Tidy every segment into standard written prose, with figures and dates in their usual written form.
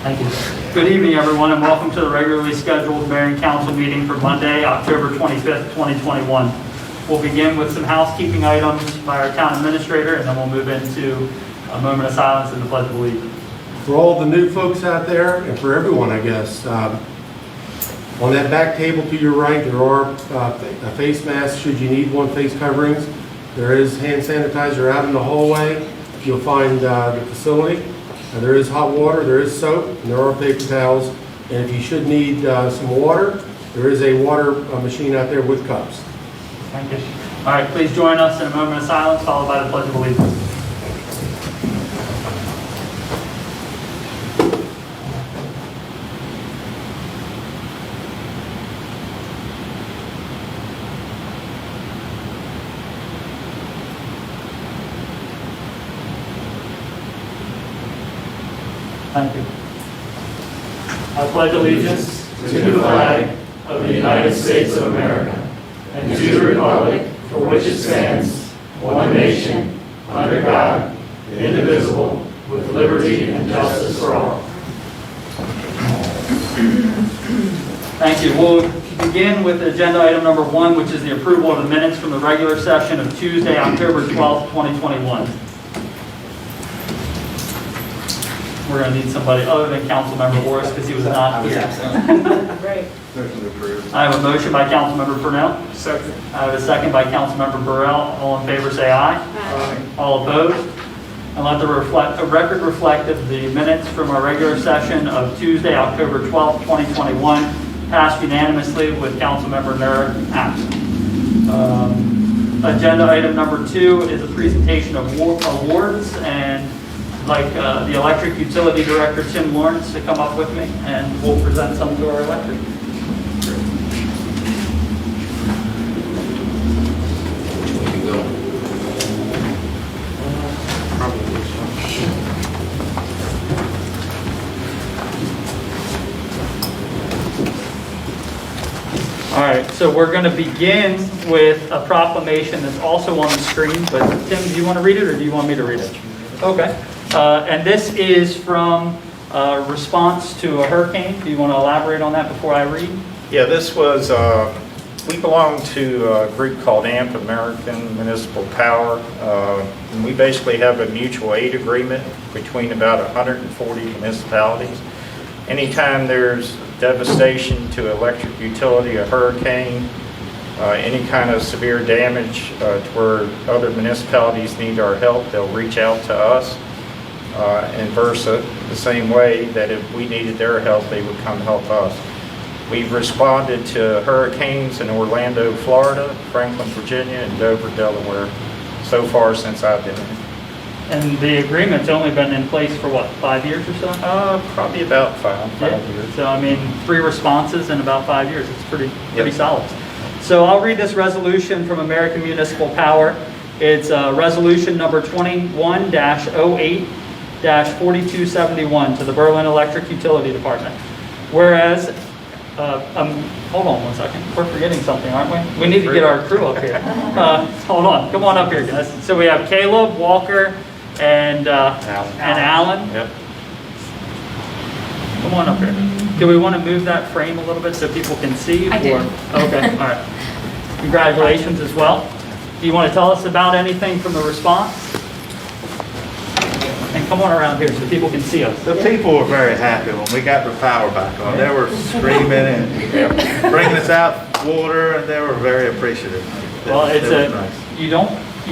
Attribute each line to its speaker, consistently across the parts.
Speaker 1: Thank you. Good evening, everyone, and welcome to the regularly scheduled Mayor and Council meeting for Monday, October 25th, 2021. We'll begin with some housekeeping items by our town administrator, and then we'll move into a moment of silence and the Pledge of Allegiance.
Speaker 2: For all the new folks out there, and for everyone, I guess, on that back table to your right, there are face masks should you need one, face coverings. There is hand sanitizer out in the hallway. You'll find the facility. There is hot water, there is soap, and there are paper towels. And if you should need some water, there is a water machine out there with cups.
Speaker 1: Thank you. All right, please join us in a moment of silence, followed by the Pledge of Allegiance. Thank you. I pledge allegiance
Speaker 3: to the flag of the United States of America and to the republic for which it stands, one nation, under God, indivisible, with liberty and justice for all.
Speaker 1: Thank you. We'll begin with agenda item number 1, which is the approval of the minutes from the regular session of Tuesday, October 12th, 2021. We're going to need somebody other than Councilmember Boris because he was not here.
Speaker 4: Right.
Speaker 1: I have a motion by Councilmember Purnell.
Speaker 3: Second.
Speaker 1: I have a second by Councilmember Burrell. All in favor say aye.
Speaker 4: Aye.
Speaker 1: All opposed? And let the record reflect that the minutes from our regular session of Tuesday, October 12th, 2021 passed unanimously with Councilmember Nur absent. Agenda item number 2 is a presentation of awards, and I'd like the Electric Utility Director, Tim Lawrence, to come up with me, and we'll present some to our electric. All right, so we're going to begin with a proclamation that's also on the screen, but Tim, do you want to read it or do you want me to read it? Okay. And this is from response to a hurricane. Do you want to elaborate on that before I read?
Speaker 5: Yeah, this was, we belong to a group called AMP, American Municipal Power. And we basically have a mutual aid agreement between about 140 municipalities. Anytime there's devastation to electric utility, a hurricane, any kind of severe damage to where other municipalities need our help, they'll reach out to us. And versa, the same way that if we needed their help, they would come help us. We've responded to hurricanes in Orlando, Florida, Franklin, Virginia, and Dover, Delaware, so far since I've been here.
Speaker 1: And the agreement's only been in place for what, 5 years or so?
Speaker 5: Probably about five years.
Speaker 1: So I mean, 3 responses in about 5 years. It's pretty
Speaker 5: Yep.
Speaker 1: solid. So I'll read this resolution from American Municipal Power. It's resolution number 21-08-4271 to the Berlin Electric Utility Department. Whereas, hold on one second. We're forgetting something, aren't we? We need to get our crew up here. Hold on. Come on up here, guys. So we have Caleb, Walker, and Alan.
Speaker 5: Yep.
Speaker 1: Come on up here. Do we want to move that frame a little bit so people can see?
Speaker 4: I do.
Speaker 1: Okay, all right. Congratulations as well. Do you want to tell us about anything from the response? And come on around here so people can see us.
Speaker 6: The people were very happy when we got the power back on. They were screaming and bringing us out water, and they were very appreciative.
Speaker 1: Well,
Speaker 6: It was nice.
Speaker 1: you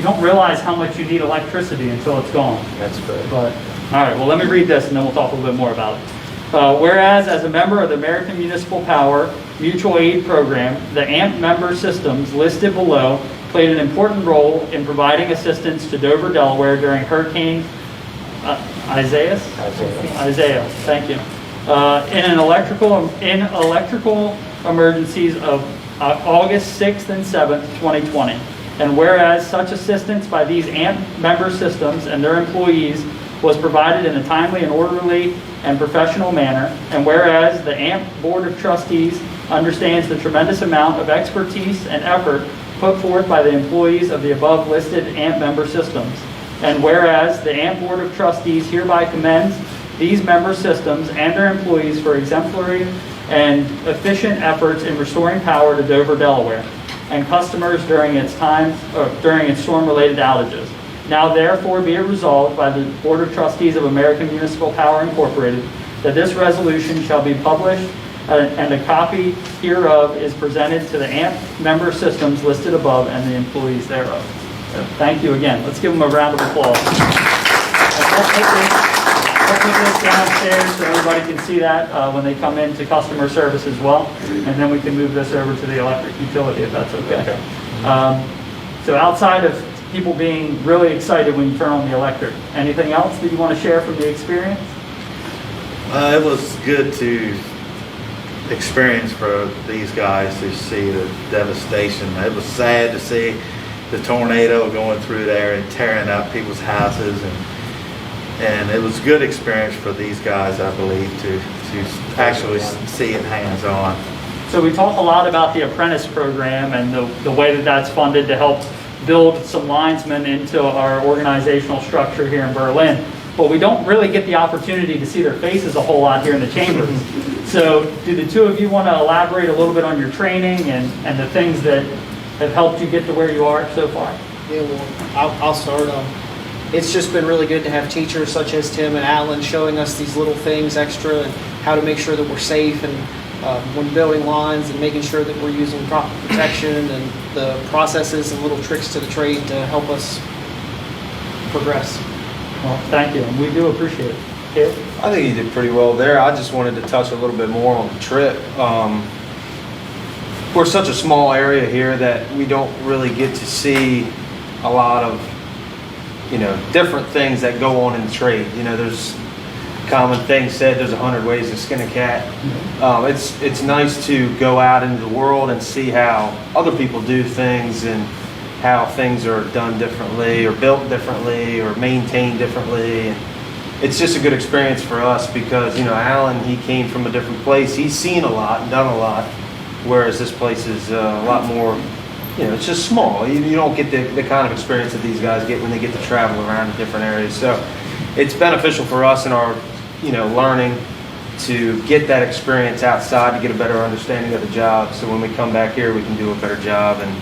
Speaker 1: don't realize how much you need electricity until it's gone.
Speaker 5: That's good.
Speaker 1: But, all right, well, let me read this and then we'll talk a little bit more about it. Whereas, as a member of the American Municipal Power Mutual Aid Program, the AMP member systems listed below played an important role in providing assistance to Dover, Delaware during Hurricane Isaiah, thank you. In electrical emergencies of August 6th and 7th, 2020. And whereas such assistance by these AMP member systems and their employees was provided in a timely and orderly and professional manner, and whereas the AMP Board of Trustees understands the tremendous amount of expertise and effort put forth by the employees of the above listed AMP member systems, and whereas the AMP Board of Trustees hereby commends these member systems and their employees for exemplary and efficient efforts in restoring power to Dover, Delaware, and customers during its storm-related outages. Now therefore be it resolved by the Board of Trustees of American Municipal Power Incorporated that this resolution shall be published and a copy hereof is presented to the AMP member systems listed above and the employees thereof. So, thank you again. Let's give them a round of applause. We'll put this downstairs so everybody can see that when they come into customer service as well. And then we can move this over to the electric utility if that's okay. So outside of people being really excited when you turn on the electric, anything else that you want to share from the experience?
Speaker 6: It was good to experience for these guys to see the devastation. It was sad to see the tornado going through there and tearing up people's houses, and it was a good experience for these guys, I believe, to actually see it hands-on.
Speaker 1: So we talk a lot about the apprentice program and the way that that's funded to help build some linesmen into our organizational structure here in Berlin. But we don't really get the opportunity to see their faces a whole lot here in the chambers. So do the two of you want to elaborate a little bit on your training and the things that have helped you get to where you are so far?
Speaker 7: Yeah, well, I'll start. It's just been really good to have teachers such as Tim and Alan showing us these little things extra and how to make sure that we're safe and when building lines and making sure that we're using proper protection and the processes and little tricks to the trade to help us progress.
Speaker 1: Well, thank you, and we do appreciate it. Caleb?
Speaker 8: I think you did pretty well there. I just wanted to touch a little bit more on the trip. We're such a small area here that we don't really get to see a lot of, different things that go on in the trade. There's common thing said, there's 100 ways to skin a cat. It's nice to go out into the world and see how other people do things and how things are done differently or built differently or maintained differently. And it's just a good experience for us because, Alan, he came from a different place. He's seen a lot and done a lot, whereas this place is a lot more, it's just small. You don't get the kind of experience that these guys get when they get to travel around to different areas. So it's beneficial for us in our, learning to get that experience outside to get a better understanding of the job. So when we come back here, we can do a better job and,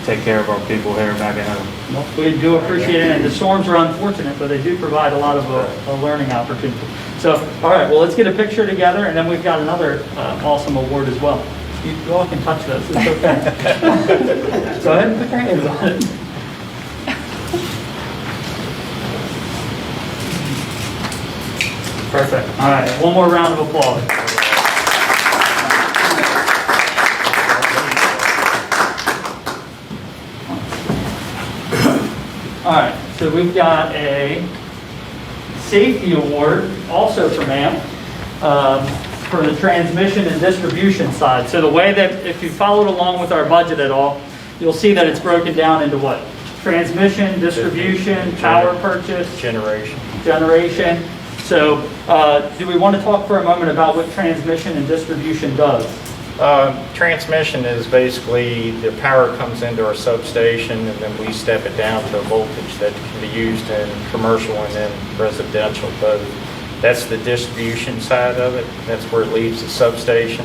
Speaker 8: take care of our people here back at home.
Speaker 1: Well, we do appreciate it, and the storms are unfortunate, but they do provide a lot of a learning opportunity. So, all right, well, let's get a picture together, and then we've got another awesome award as well. You all can touch those, it's okay. Go ahead and put your hands on it. Perfect. All right, one more round of applause. All right, so we've got a safety award also from AMP for the transmission and distribution side. So the way that, if you followed along with our budget at all, you'll see that it's broken down into what? Transmission, distribution, power purchase,
Speaker 5: Generation.
Speaker 1: generation. So do we want to talk for a moment about what transmission and distribution does?
Speaker 5: Transmission is basically the power comes into our substation and then we step it down to a voltage that can be used in commercial and then residential both. That's the distribution side of it. That's where it leaves the substation,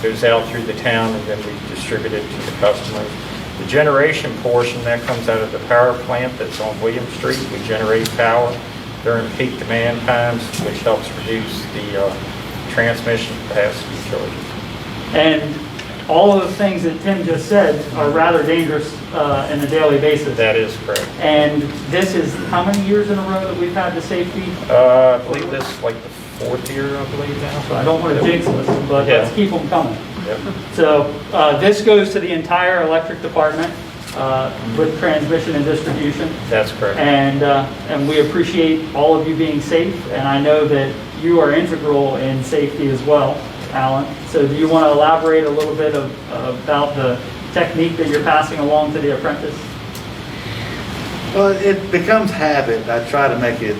Speaker 5: goes out through the town, and then we distribute it to the customers. The generation portion, that comes out of the power plant that's on William Street. We generate power during peak demand times, which helps reduce the transmission capacity charges.
Speaker 1: And all of the things that Tim just said are rather dangerous on a daily basis.
Speaker 5: That is correct.
Speaker 1: And this is how many years in a row that we've had the safety?
Speaker 5: I believe this is like the 4th year, I believe now.
Speaker 1: So I don't want to jinx us, but
Speaker 5: Yeah.
Speaker 1: let's keep them coming.
Speaker 5: Yep.
Speaker 1: So this goes to the entire electric department with transmission and distribution.
Speaker 5: That's correct.
Speaker 1: And we appreciate all of you being safe, and I know that you are integral in safety as well, Alan. So do you want to elaborate a little bit about the technique that you're passing along to the apprentice?
Speaker 6: Well, it becomes habit. I try to make it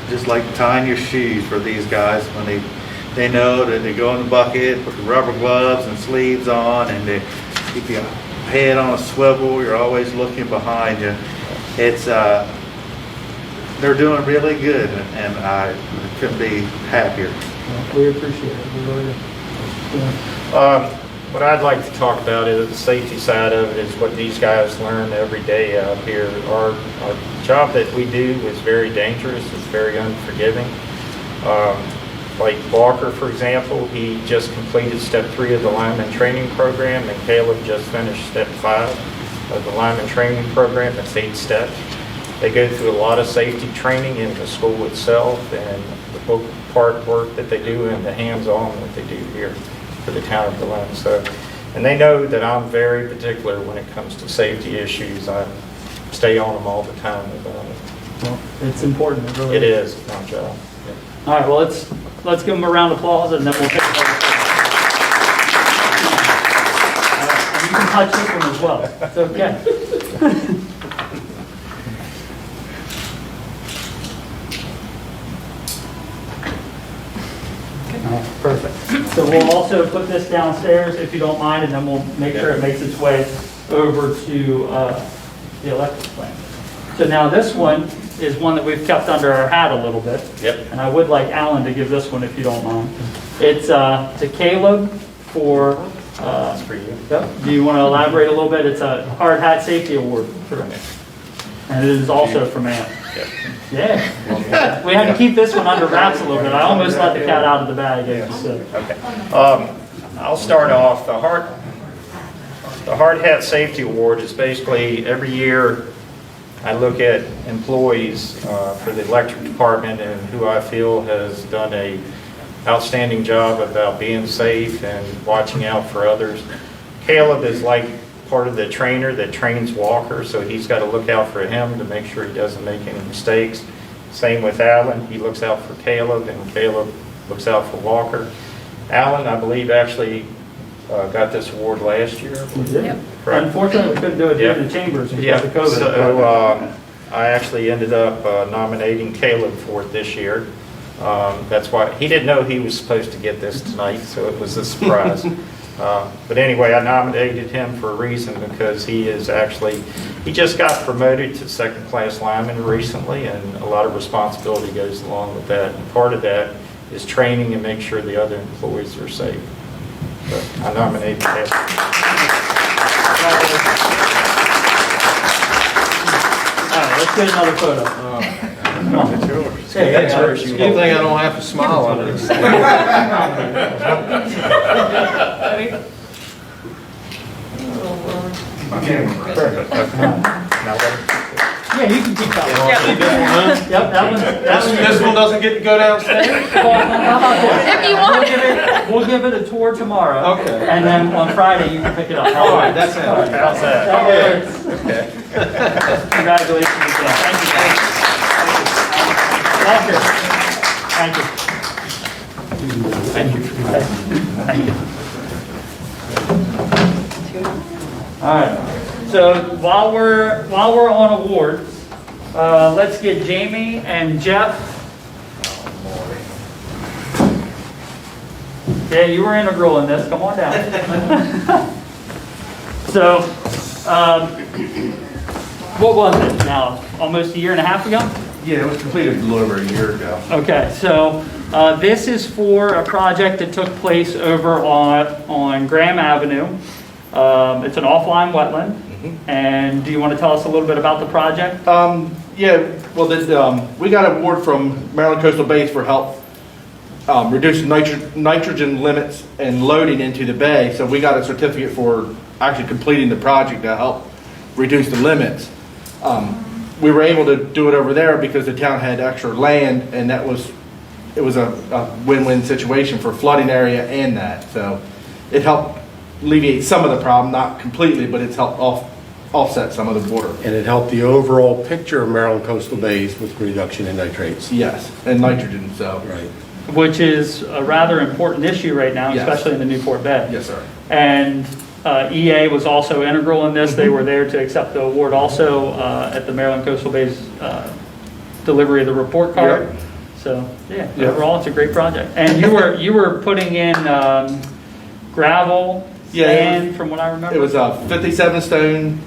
Speaker 6: just like tying your shoes for these guys when they know that they go in the bucket, put the rubber gloves and sleeves on, and they keep your head on a swivel. You're always looking behind you. It's they're doing really good, and I couldn't be happier.
Speaker 1: We appreciate it. We really do. Yeah.
Speaker 5: What I'd like to talk about is the safety side of it, is what these guys learn every day out here. Our job that we do is very dangerous, it's very unforgiving. Like Walker, for example, he just completed step 3 of the lineman training program, and Caleb just finished step 5 of the lineman training program. That's 8 steps. They go through a lot of safety training in the school itself, and the book part work that they do and the hands-on that they do here for the town of Berlin. So, and they know that I'm very particular when it comes to safety issues. I stay on them all the time about it.
Speaker 1: Well, it's important. It really
Speaker 5: It is my job.
Speaker 1: All right, well, let's give them a round of applause, and then we'll take a vote. And you can touch this one as well. It's okay. All right, perfect. So we'll also put this downstairs, if you don't mind, and then we'll make sure it makes its way over to the electric plant. So now this one is one that we've kept under our hat a little bit.
Speaker 5: Yep.
Speaker 1: And I would like Alan to give this one if you don't mind. It's to Caleb for,
Speaker 5: That's for you.
Speaker 1: do you want to elaborate a little bit? It's a hard hat safety award for him. And it is also from Ann. Yeah. We had to keep this one under wraps a little bit. I almost let the cat out of the bag.
Speaker 5: Okay. I'll start off. The Hard Hat Safety Award is basically every year I look at employees for the electric department and who I feel has done a outstanding job about being safe and watching out for others. Caleb is like part of the trainer that trains Walker, so he's got to look out for him to make sure he doesn't make any mistakes. Same with Alan, he looks out for Caleb, and Caleb looks out for Walker. Alan, I believe, actually got this award last year.
Speaker 1: Yep.
Speaker 5: Correct.
Speaker 1: Unfortunately, we couldn't do it in the chambers because of COVID.
Speaker 5: So I actually ended up nominating Caleb for it this year. That's why he didn't know he was supposed to get this tonight, so it was a surprise. But anyway, I nominated him for a reason, because he just got promoted to second-class lineman recently, and a lot of responsibility goes along with that. And part of that is training and make sure the other employees are safe. But I nominated him.
Speaker 1: All right, let's get another photo.
Speaker 5: It's yours.
Speaker 1: Hey,
Speaker 8: That's yours. Good thing I don't have to smile under this.
Speaker 5: Perfect. Now let
Speaker 1: Yeah, you can keep that one. Yep, that one.
Speaker 8: This one doesn't get to go downstairs?
Speaker 1: How about this?
Speaker 4: If you want.
Speaker 1: We'll give it a tour tomorrow.
Speaker 8: Okay.
Speaker 1: And then on Friday, you can pick it up.
Speaker 8: All right, that sounds good.
Speaker 5: How's that?
Speaker 1: That works. Congratulations again. Thank you. Thank you. Thank you. Thank you. All right. So while we're on awards, let's get Jamie and Jeff. Yeah, you were integral in this. Come on down. So, what was it now? Almost a year and a half ago?
Speaker 9: Yeah, it was completed a little over a year ago.
Speaker 1: Okay, so this is for a project that took place over on Graham Avenue. It's an offline wetland. And do you want to tell us a little bit about the project?
Speaker 9: Yeah, well, we got an award from Maryland Coastal Base for help reducing nitrogen limits and loading into the bay. So we got a certificate for actually completing the project to help reduce the limits. We were able to do it over there because the town had extra land, and it was a win-win situation for flooding area and that. So it helped alleviate some of the problem, not completely, but it's helped offset some of the water.
Speaker 2: And it helped the overall picture of Maryland coastal bays with reduction in nitrates.
Speaker 9: Yes, and nitrogen, so.
Speaker 2: Right.
Speaker 1: Which is a rather important issue right now,
Speaker 9: Yes.
Speaker 1: especially in the Newport Bay.
Speaker 9: Yes, sir.
Speaker 1: And EA was also integral in this. They were there to accept the award also at the Maryland Coastal Bay's delivery of the report card.
Speaker 9: Yep.
Speaker 1: So, yeah,
Speaker 9: Yep.
Speaker 1: overall, it's a great project. And you were putting in gravel,
Speaker 9: Yeah,
Speaker 1: sand, from what I remember?
Speaker 9: It was a 57 stone,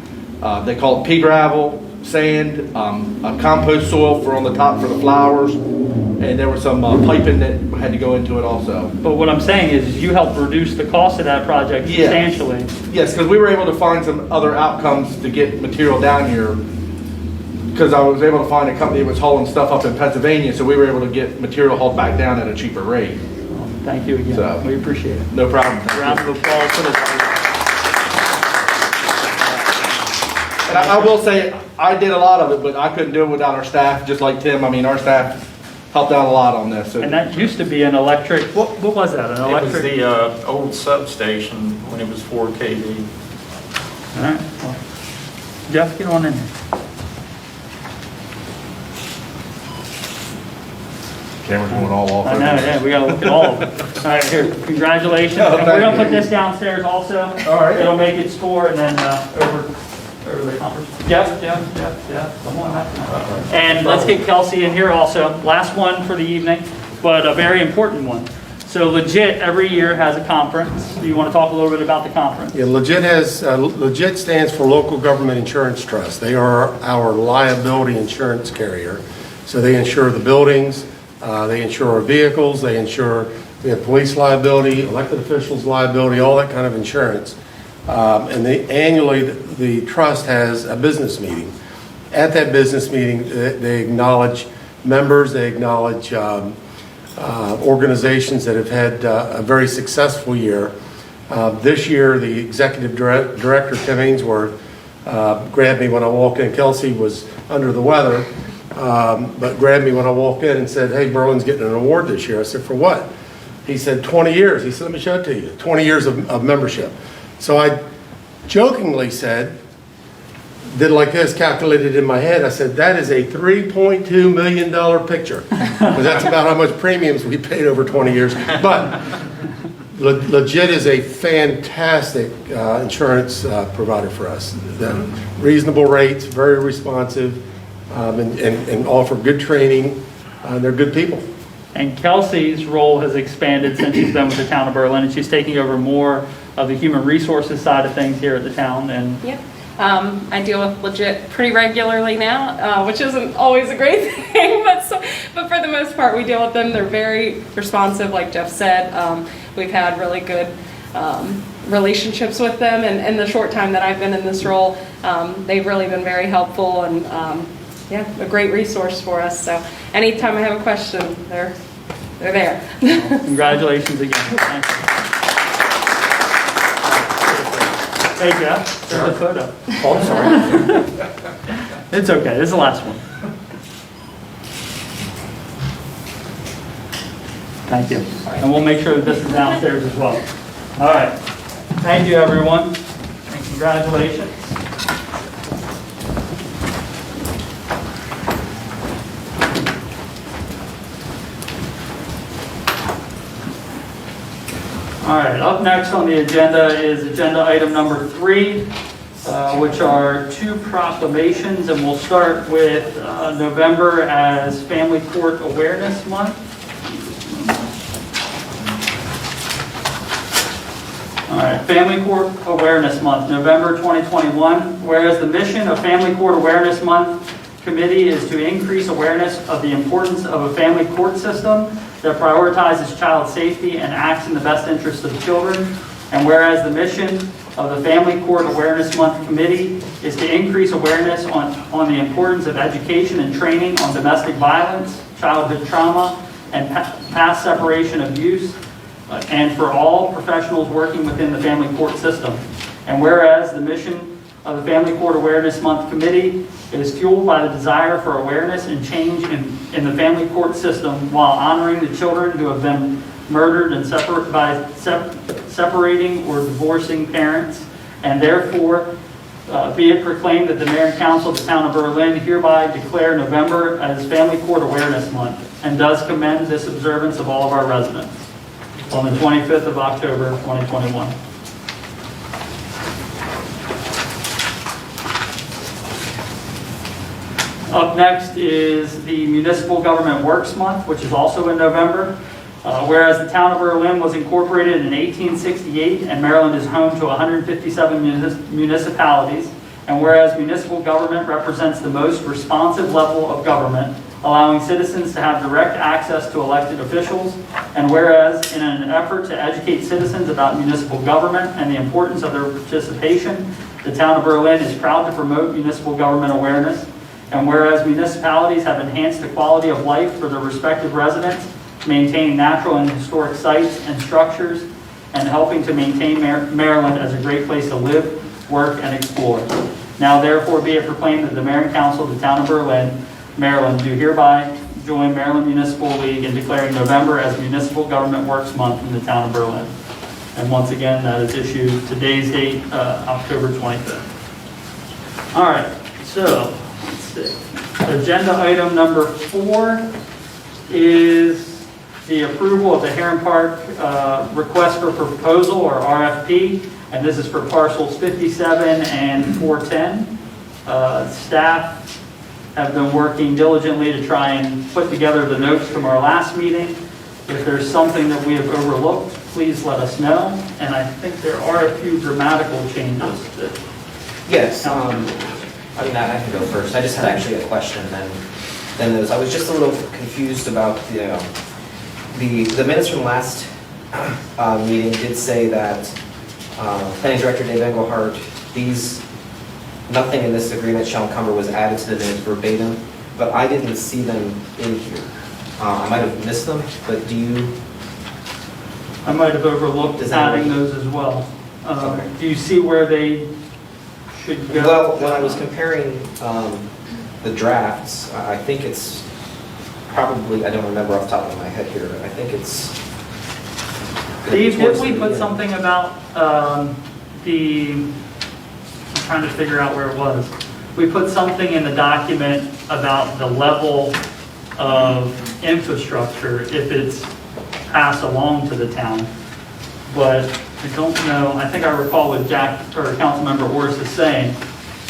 Speaker 9: they call it pea gravel, sand, a compost soil for on the top for the flowers, and there was some piping that had to go into it also.
Speaker 1: But what I'm saying is you helped reduce the cost of that project
Speaker 9: Yeah.
Speaker 1: substantially.
Speaker 9: Yes, because we were able to find some other outcomes to get material down here. Because I was able to find a company that was hauling stuff up in Pennsylvania, so we were able to get material hauled back down at a cheaper rate.
Speaker 1: Thank you again.
Speaker 9: So-
Speaker 1: We appreciate it.
Speaker 9: No problem. Thank you.
Speaker 1: Round of applause for the.
Speaker 9: And I will say, I did a lot of it, but I couldn't do it without our staff, just like Tim. I mean, our staff helped out a lot on this. So
Speaker 1: And that used to be an electric, what was that, an
Speaker 5: It was
Speaker 1: electric?
Speaker 5: the old substation when it was 4 kV.
Speaker 1: All right, well, Jeff, get on in there.
Speaker 9: Camera's going all off.
Speaker 1: I know, yeah, we gotta look at all of them. All right, here, congratulations.
Speaker 9: Oh,
Speaker 1: And we're gonna
Speaker 9: thank
Speaker 1: put
Speaker 9: you.
Speaker 1: this downstairs also.
Speaker 9: All right.
Speaker 1: It'll make it score and then over the conference. Jeff, come on up. And let's get Kelsey in here also. Last one for the evening, but a very important one. So Legit every year has a conference. Do you want to talk a little bit about the conference?
Speaker 2: Yeah, Legit stands for Local Government Insurance Trust. They are our liability insurance carrier. So they insure the buildings, they insure our vehicles, they insure, we have police liability, elected officials liability, all that kind of insurance. And annually, the trust has a business meeting. At that business meeting, they acknowledge members, they acknowledge organizations that have had a very successful year. This year, the executive director, Tim Ainsworth, grabbed me when I walked in. Kelsey was under the weather, but grabbed me when I walked in and said, "Hey, Berlin's getting an award this year." I said, "For what?" He said, 20 years. He said, "Let me show it to you. 20 years of membership." So I jokingly said, did like this, calculated in my head. I said, that is a $3.2 million picture. Because that's about how much premiums we paid over 20 years. But Legit is a fantastic insurance provider for us. Reasonable rates, very responsive, and offer good training. They're good people.
Speaker 1: And Kelsey's role has expanded since she's been with the town of Berlin, and she's taking over more of the human resources side of things here at the town. And
Speaker 4: Yep. I deal with Legit pretty regularly now, which isn't always a great thing, but for the most part, we deal with them. They're very responsive, like Jeff said. We've had really good relationships with them, and in the short time that I've been in this role, they've really been very helpful and yeah, a great resource for us. So anytime I have a question, they're there.
Speaker 1: congratulations again. Thank you. Hey, Jeff, there's a photo.
Speaker 2: Oh, I'm sorry.
Speaker 1: It's okay, this is the last one. Thank you. And we'll make sure that this is downstairs as well. All right. Thank you, everyone, and congratulations. All right, up next on the agenda is agenda item number 3, which are 2 proclamations, and we'll start with November as Family Court Awareness Month. All right, Family Court Awareness Month, November 2021. Whereas the mission of Family Court Awareness Month Committee is to increase awareness of the importance of a family court system that prioritizes child safety and acts in the best interest of children. And whereas the mission of the Family Court Awareness Month Committee is to increase awareness on the importance of education and training on domestic violence, childhood trauma, and past separation abuse, and for all professionals working within the family court system. And whereas the mission of the Family Court Awareness Month Committee is fueled by the desire for awareness and change in the family court system while honoring the children who have been murdered and separating or divorcing parents. And therefore, be it proclaimed that the Mayor and Council of the Town of Berlin hereby declare November as Family Court Awareness Month and does commend this observance of all of our residents on the 25th of October, 2021. Up next is the Municipal Government Works Month, which is also in November. Whereas the town of Berlin was incorporated in 1868 and Maryland is home to 157 municipalities, And whereas municipal government represents the most responsive level of government, allowing citizens to have direct access to elected officials. And whereas in an effort to educate citizens about municipal government and the importance of their participation, the town of Berlin is proud to promote municipal government awareness. And whereas municipalities have enhanced the quality of life for their respective residents, maintaining natural and historic sites and structures, and helping to maintain Maryland as a great place to live, work, and explore. Now therefore be it proclaimed that the Mayor and Council of the Town of Berlin, Maryland, do hereby join Maryland Municipal League in declaring November as Municipal Government Works Month in the Town of Berlin. And once again, that is issued today's date, October 25th. All right, so let's see. Agenda item number 4 is the approval of the Heron Park request for proposal, or RFP, and this is for parcels 57 and 410. Staff have been working diligently to try and put together the notes from our last meeting. If there's something that we have overlooked, please let us know. And I think there are a few grammatical changes that.
Speaker 10: Yes, I can go first. I just had actually a question, and then those. I was just a little confused about the minutes from last meeting did say that Planning Director Dave Engelhardt, nothing in this agreement shall encumber was added to the minutes verbatim, but I didn't see them in here. I might have missed them, but do you?
Speaker 1: I might have overlooked adding those as well. Do you see where they should go?
Speaker 10: Well, when I was comparing the drafts, I think it's probably, I don't remember off the top of my head here, I think it's...
Speaker 1: Dave, did we put something about I'm trying to figure out where it was. We put something in the document about the level of infrastructure if it's passed along to the town. But I don't know, I think I recall what Jack, or Councilmember Orris is saying,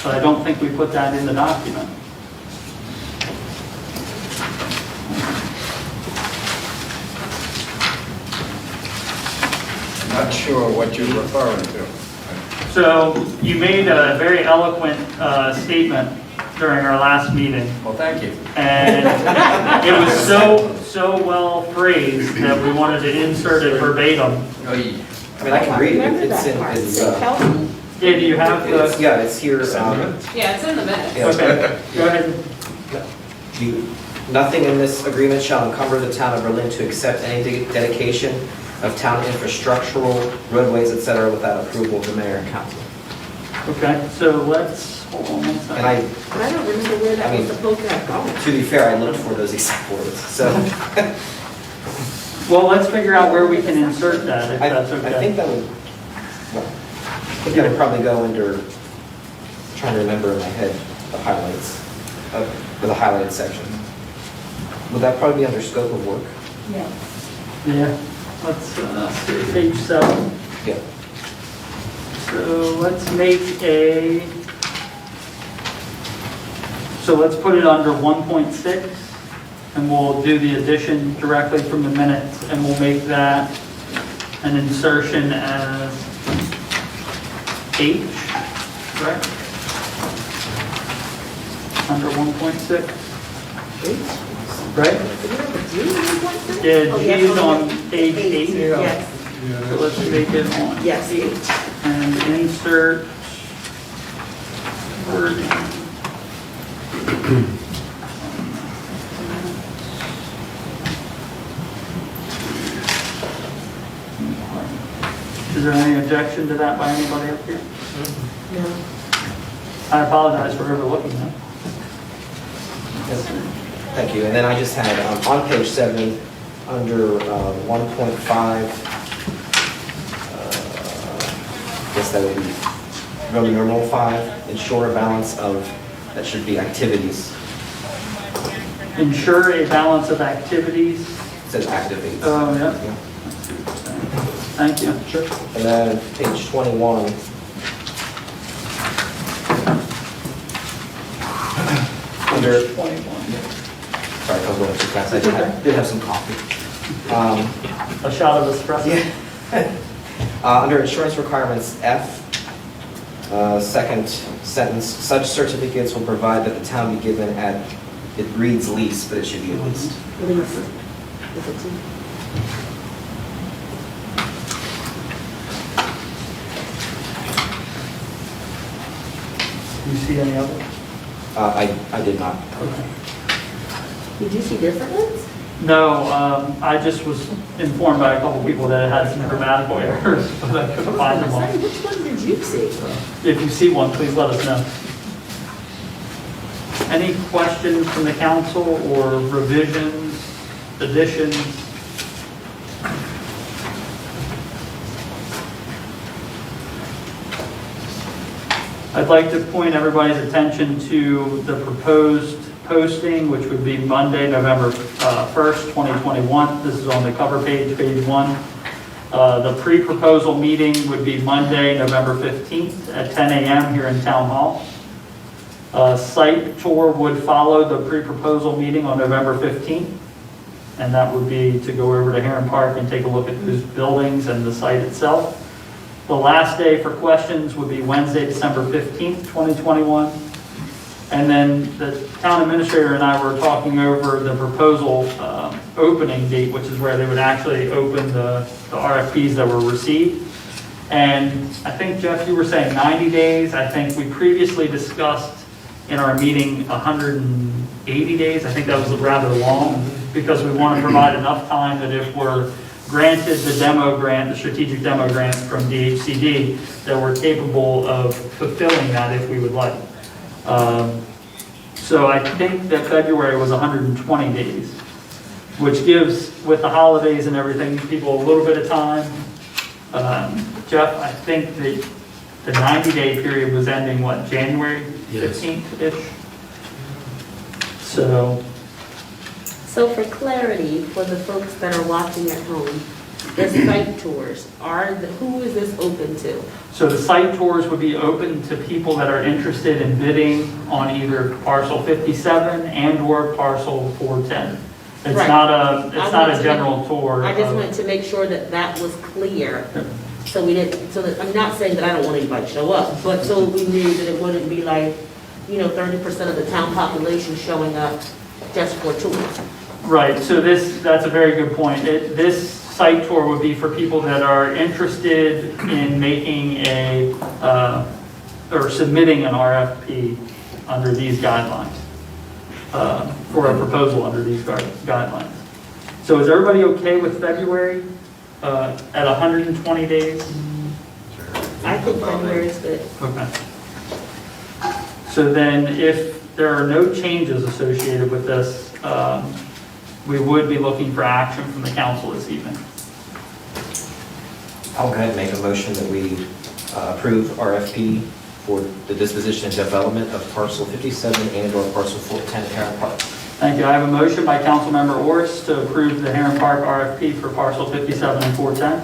Speaker 1: but I don't think we put that in the document.
Speaker 5: Not sure what you're referring to.
Speaker 1: So you made a very eloquent statement during our last meeting.
Speaker 3: Well, thank you.
Speaker 1: And it was so well phrased that we wanted to insert it verbatim.
Speaker 10: I mean, I can read it. It's in,
Speaker 1: Yeah, do you have the?
Speaker 10: it's here.
Speaker 4: Yeah, it's in the minutes.
Speaker 10: Yeah.
Speaker 1: Okay, go ahead.
Speaker 10: Nothing in this agreement shall encumber the town of Berlin to accept any dedication of town infrastructural, roadways, etc., without approval of the mayor and council.
Speaker 1: Okay, so let's, hold on one
Speaker 10: And
Speaker 1: second.
Speaker 10: I
Speaker 11: don't remember where that
Speaker 10: mean,
Speaker 11: was supposed to have gone.
Speaker 10: To be fair, I looked for those exact words, so.
Speaker 1: Well, let's figure out where we can insert that, if that's okay.
Speaker 10: I think that would, that would probably go under, trying to remember in my head, the highlights, for the highlighted section. Would that probably be under scope of work?
Speaker 1: Yeah, let's see, page 7.
Speaker 10: Yeah.
Speaker 1: So let's make so let's put it under 1.6, and we'll do the addition directly from the minutes, and we'll make that an insertion as H, right? Under 1.6, right? Yeah, G is on page 8.
Speaker 11: Yes,
Speaker 1: So let's make it on
Speaker 11: yes.
Speaker 1: 8 and insert wording. Is there any objection to that by anybody up here?
Speaker 11: No.
Speaker 1: I apologize for overlooking that.
Speaker 10: Thank you. And then I just had, on page 7, under 1.5, I guess that would be Roman numeral 5, ensure a balance of, that should be activities.
Speaker 1: Ensure a balance of activities.
Speaker 10: It says activates.
Speaker 1: Oh, yeah. Thank you.
Speaker 10: Sure. And then page 21. Under,
Speaker 1: 21.
Speaker 10: sorry, I was going too fast. I did have some coffee.
Speaker 1: A shot of espresso.
Speaker 10: Under insurance requirements, F, second sentence, such certificates will provide that the town be given at, it reads lease, but it should be at least.
Speaker 11: Lease. Is it two?
Speaker 1: Do you see any other?
Speaker 10: I did not.
Speaker 11: Did you see different ones?
Speaker 1: No, I just was informed by a couple people that it had some grammatical errors, but I couldn't find them all.
Speaker 11: Sorry, which one did you see?
Speaker 1: If you see one, please let us know. Any questions from the council or revisions, additions? I'd like to point everybody's attention to the proposed posting, which would be Monday, November 1st, 2021. This is on the cover page, page 1. The pre-proposal meeting would be Monday, November 15th at 10 a.m. here in Town Hall. Site tour would follow the pre-proposal meeting on November 15th, and that would be to go over to Heron Park and take a look at those buildings and the site itself. The last day for questions would be Wednesday, December 15th, 2021. And then the town administrator and I were talking over the proposal opening date, which is where they would actually open the RFPs that were received. And I think, Jeff, you were saying 90 days. I think we previously discussed in our meeting 180 days. I think that was rather long because we want to provide enough time that if we're granted the demo grant, the strategic demo grant from DHCD, that we're capable of fulfilling that if we would like. So I think that February was 120 days, which gives, with the holidays and everything, people a little bit of time. Jeff, I think that the 90-day period was ending, what, January 15th-ish? So
Speaker 11: for clarity, for the folks that are watching at home, the site tours, who is this open to?
Speaker 1: So the site tours would be open to people that are interested in bidding on either parcel 57 and/or parcel 410. It's
Speaker 11: Right.
Speaker 1: not a
Speaker 11: wanted
Speaker 1: general tour.
Speaker 11: I just
Speaker 1: of-
Speaker 11: wanted to make sure that that was clear. So we didn't, so that, I'm not saying that I don't want anybody to show up, but so we knew that it wouldn't be like, 30% of the town population showing up just for a tour.
Speaker 1: Right, so that's a very good point. This site tour would be for people that are interested in making or submitting an RFP under these guidelines, for a proposal under these guidelines. So is everybody okay with February at 120 days?
Speaker 11: I think February is good.
Speaker 1: Okay. So then if there are no changes associated with this, we would be looking for action from the council this evening.
Speaker 10: I'll go ahead and make a motion that we approve RFP for the disposition and development of parcel 57 and/or parcel 410 Heron Park.
Speaker 1: Thank you. I have a motion by Councilmember Orris to approve the Heron Park RFP for parcel 57 and 410.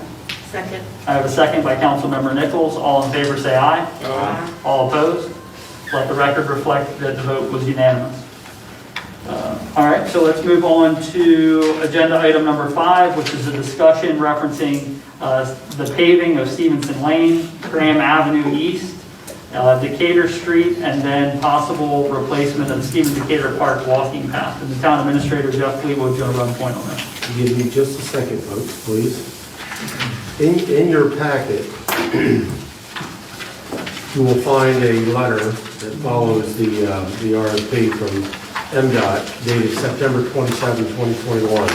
Speaker 11: Second.
Speaker 1: I have a second by Councilmember Nichols. All in favor say aye.
Speaker 11: Aye.
Speaker 1: All opposed? Let the record reflect that the vote was unanimous. All right, so let's move on to agenda item number 5, which is a discussion referencing the paving of Stevenson Lane, Graham Avenue East, Decatur Street, and then possible replacement of Stephen Decatur Park walking path. And the town administrator, Jeff Fleetwood, is going to run point on that.
Speaker 2: Give me just a second, folks, please. In your packet, you will find a letter that follows the RFP from MDOT dated September 27, 2021.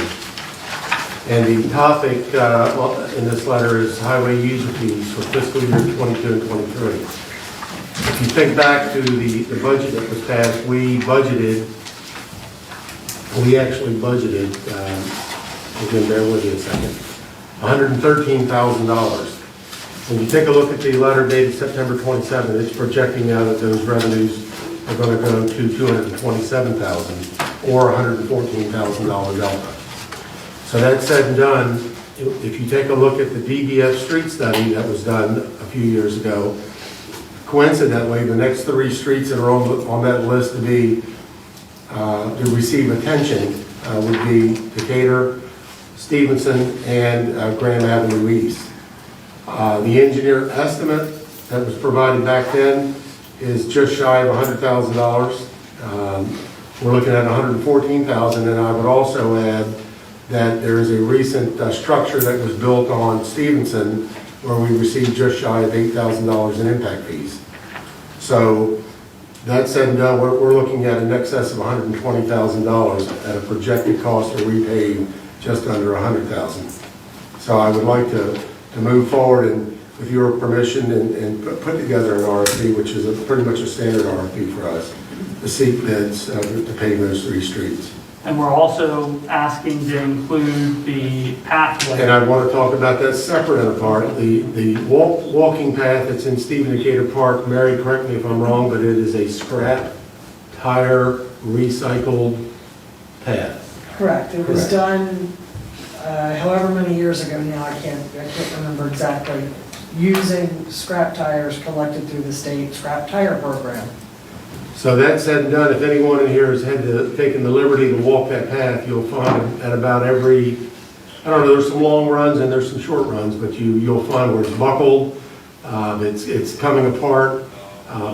Speaker 2: And the topic in this letter is highway user fees for fiscal year 22 and 23. If you think back to the budget that was passed, we actually budgeted, again, bear with me a second, $113,000. When you take a look at the letter dated September 27, it's projecting now that those revenues are going to go to $227,000 or $114,000 delta. So that said and done, if you take a look at the DBF street study that was done a few years ago, coincidentally, the next 3 streets that are on that list to receive attention would be Decatur, Stevenson, and Graham Avenue East. The engineer estimate that was provided back then is just shy of $100,000. We're looking at $114,000, and I would also add that there is a recent structure that was built on Stevenson where we received just shy of $8,000 in impact fees. So that said and done, we're looking at in excess of $120,000 at a projected cost to repave just under $100,000. So I would like to move forward and, with your permission, and put together an RFP, which is pretty much a standard RFP for us, to seek bids to pave those 3 streets.
Speaker 1: And we're also asking to include the pathway.
Speaker 2: And I want to talk about that separate and apart. The walking path that's in Stephen Decatur Park, Mary, correct me if I'm wrong, but it is a scrap tire recycled path.
Speaker 12: Correct. It was
Speaker 2: Correct.
Speaker 12: done however many years ago now, I can't remember exactly, using scrap tires collected through the state scrap tire program.
Speaker 2: So that said and done, if anyone in here has taken the liberty to walk that path, you'll find at about every, I don't know, there's some long runs and there's some short runs, but you'll find where it's buckled, it's coming apart.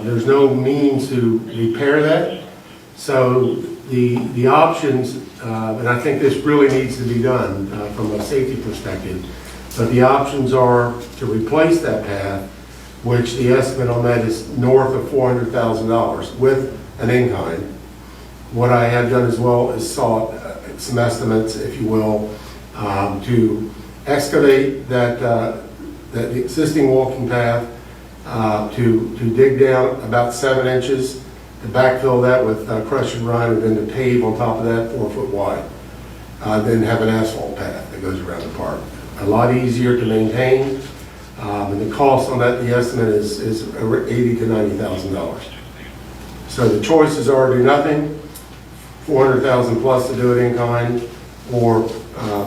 Speaker 2: There's no means to repair that. So the options, and I think this really needs to be done from a safety perspective, but the options are to replace that path, which the estimate on that is north of $400,000 with an in-kind. What I have done as well is sought some estimates, if you will, to excavate the existing walking path, to dig down about 7 inches, to backfill that with crushed and rime, and then to pave on top of that 4 foot wide. Then have an asphalt path that goes around the park. A lot easier to maintain. And the cost on that, the estimate is $80,000 to $90,000. So the choices are do nothing, $400,000 plus to do it in kind, or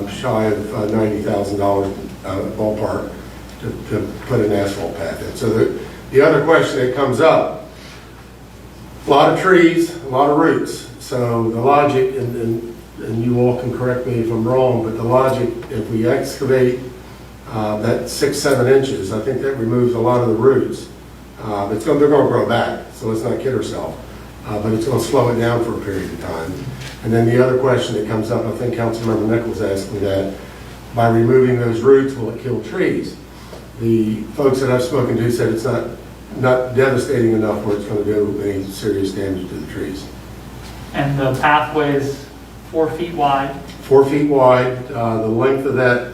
Speaker 2: shy of $90,000 ballpark to put an asphalt path in. So the other question that comes up, a lot of trees, a lot of roots. So the logic, and you all can correct me if I'm wrong, but the logic, if we excavate that 6-7 inches, I think that removes a lot of the roots. They're going to grow back, so let's not kid ourselves. But it's going to slow it down for a period of time. And then the other question that comes up, I think Councilmember Nichols asked me that, by removing those roots, will it kill trees? The folks that I've spoken to said it's not devastating enough where it's going to do any serious damage to the trees.
Speaker 1: And the pathway is 4 feet wide.
Speaker 2: 4 feet wide. The length of that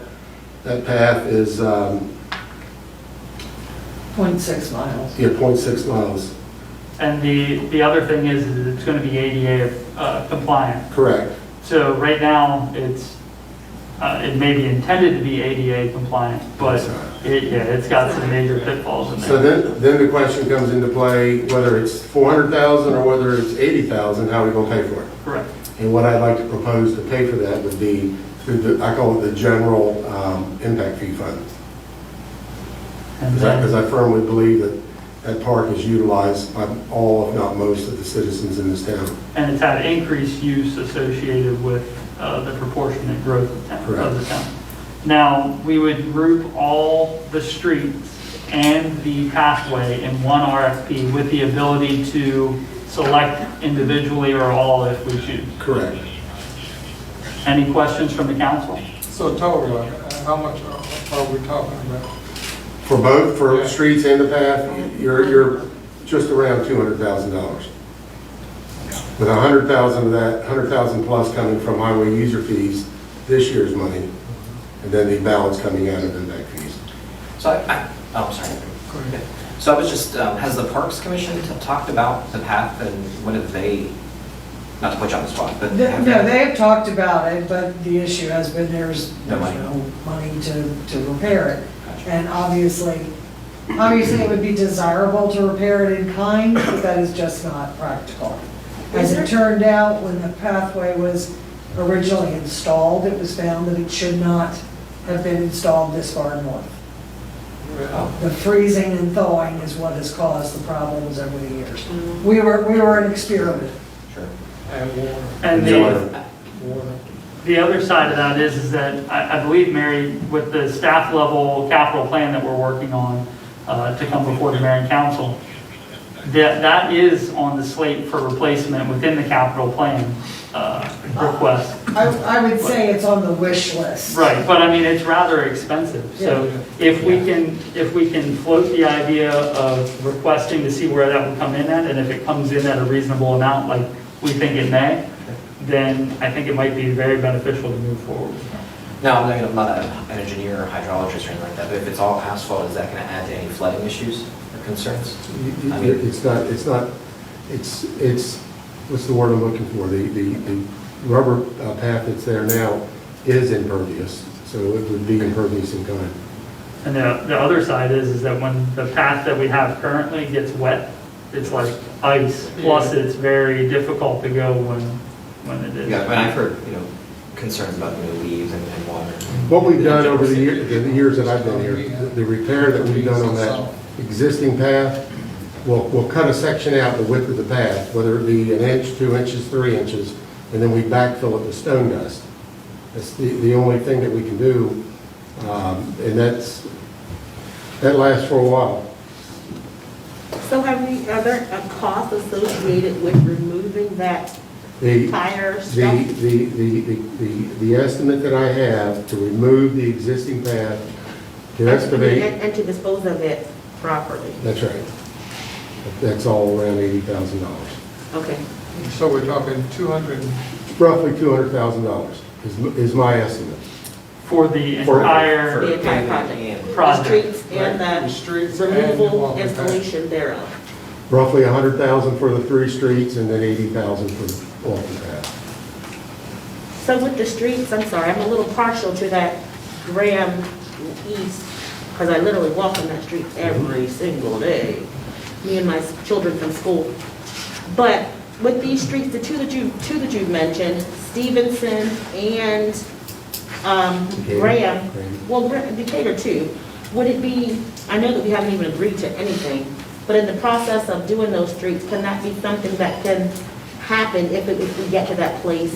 Speaker 2: path is
Speaker 12: 0.6 miles.
Speaker 2: 0.6 miles.
Speaker 1: And the other thing is it's going to be ADA compliant.
Speaker 2: Correct.
Speaker 1: So right now, it may be intended to be ADA compliant, but it's got some major pitfalls in there.
Speaker 2: So then the question comes into play, whether it's $400,000 or whether it's $80,000, how are we going to pay for it?
Speaker 1: Correct.
Speaker 2: And what I'd like to propose to pay for that would be through I call it the general impact fee fund.
Speaker 1: And
Speaker 2: Because
Speaker 1: then,
Speaker 2: I firmly believe that park is utilized by all, if not most, of the citizens in this town.
Speaker 1: and it's had increased use associated with the proportionate growth of the town. Now, we would group all the streets and the pathway in one RFP with the ability to select individually or all if we choose.
Speaker 2: Correct.
Speaker 1: Any questions from the council?
Speaker 3: So total, how much are we talking about?
Speaker 2: For both, for streets and the path, you're just around $200,000. With $100,000 of that, $100,000 plus coming from highway user fees, this year's money, and then the balance coming out of impact fees.
Speaker 10: So I'm sorry. So I was just, has the Parks Commission talked about the path and what have they, not to put you on the spot, but.
Speaker 12: No, they have talked about it, but the issue has been there's
Speaker 10: No money.
Speaker 12: no money to repair it. And obviously it would be desirable to repair it in kind, but that is just not practical. As it turned out, when the pathway was originally installed, it was found that it should not have been installed this far north. The freezing and thawing is what has caused the problems over the years. We were an experiment.
Speaker 10: Sure.
Speaker 3: And water.
Speaker 1: And the other side of that is that I believe, Mary, with the staff level capital plan that we're working on to come before the mayor and council, that is on the slate for replacement within the capital plan request.
Speaker 12: I would say it's on the wish list.
Speaker 1: Right, but I mean, it's rather expensive. So if we can float the idea of requesting to see where that would come in at, and if it comes in at a reasonable amount, like we think it may, then I think it might be very beneficial to move forward.
Speaker 10: Now, I'm not an engineer or hydrologist or anything like that, but if it's all asphalt, is that going to add to any flooding issues or concerns? I mean-
Speaker 2: It's, what's the word I'm looking for? The rubber path that's there now is impervious, so it would be impervious in kind.
Speaker 1: And the other side is that when the path that we have currently gets wet, it's like ice, plus it's very difficult to go when it is.
Speaker 10: Yeah, and I've heard, concerns about, leaves and water.
Speaker 2: What we've done over the years that I've been here, the repair that we've done on that existing path, we'll cut a section out the width of the path, whether it be 1 inch, 2 inches, 3 inches, and then we backfill it with stone dust. That's the only thing that we can do, and that lasts for a while.
Speaker 11: So are there a cost associated with removing that tire stuff?
Speaker 2: The estimate that I have to remove the existing path, to excavate.
Speaker 11: And to dispose of it properly?
Speaker 2: That's right. That's all around $80,000.
Speaker 11: Okay.
Speaker 3: So we're talking 200.
Speaker 2: Roughly $200,000 is my estimate.
Speaker 1: For the entire
Speaker 11: The entire project?
Speaker 1: project.
Speaker 11: The streets and
Speaker 3: The streets
Speaker 11: the
Speaker 3: and the
Speaker 11: removal
Speaker 3: walking path.
Speaker 11: installation thereof?
Speaker 2: Roughly $100,000 for the 3 streets and then $80,000 for the walking path.
Speaker 11: So with the streets, I'm sorry, I'm a little partial to that Graham East, because I literally walk on that street every single day, me and my children from school. But with these streets, the two that you've mentioned, Stevenson and Graham, well, Decatur too, would it be, I know that we haven't even agreed to anything, but in the process of doing those streets, can that be something that can happen if we get to that place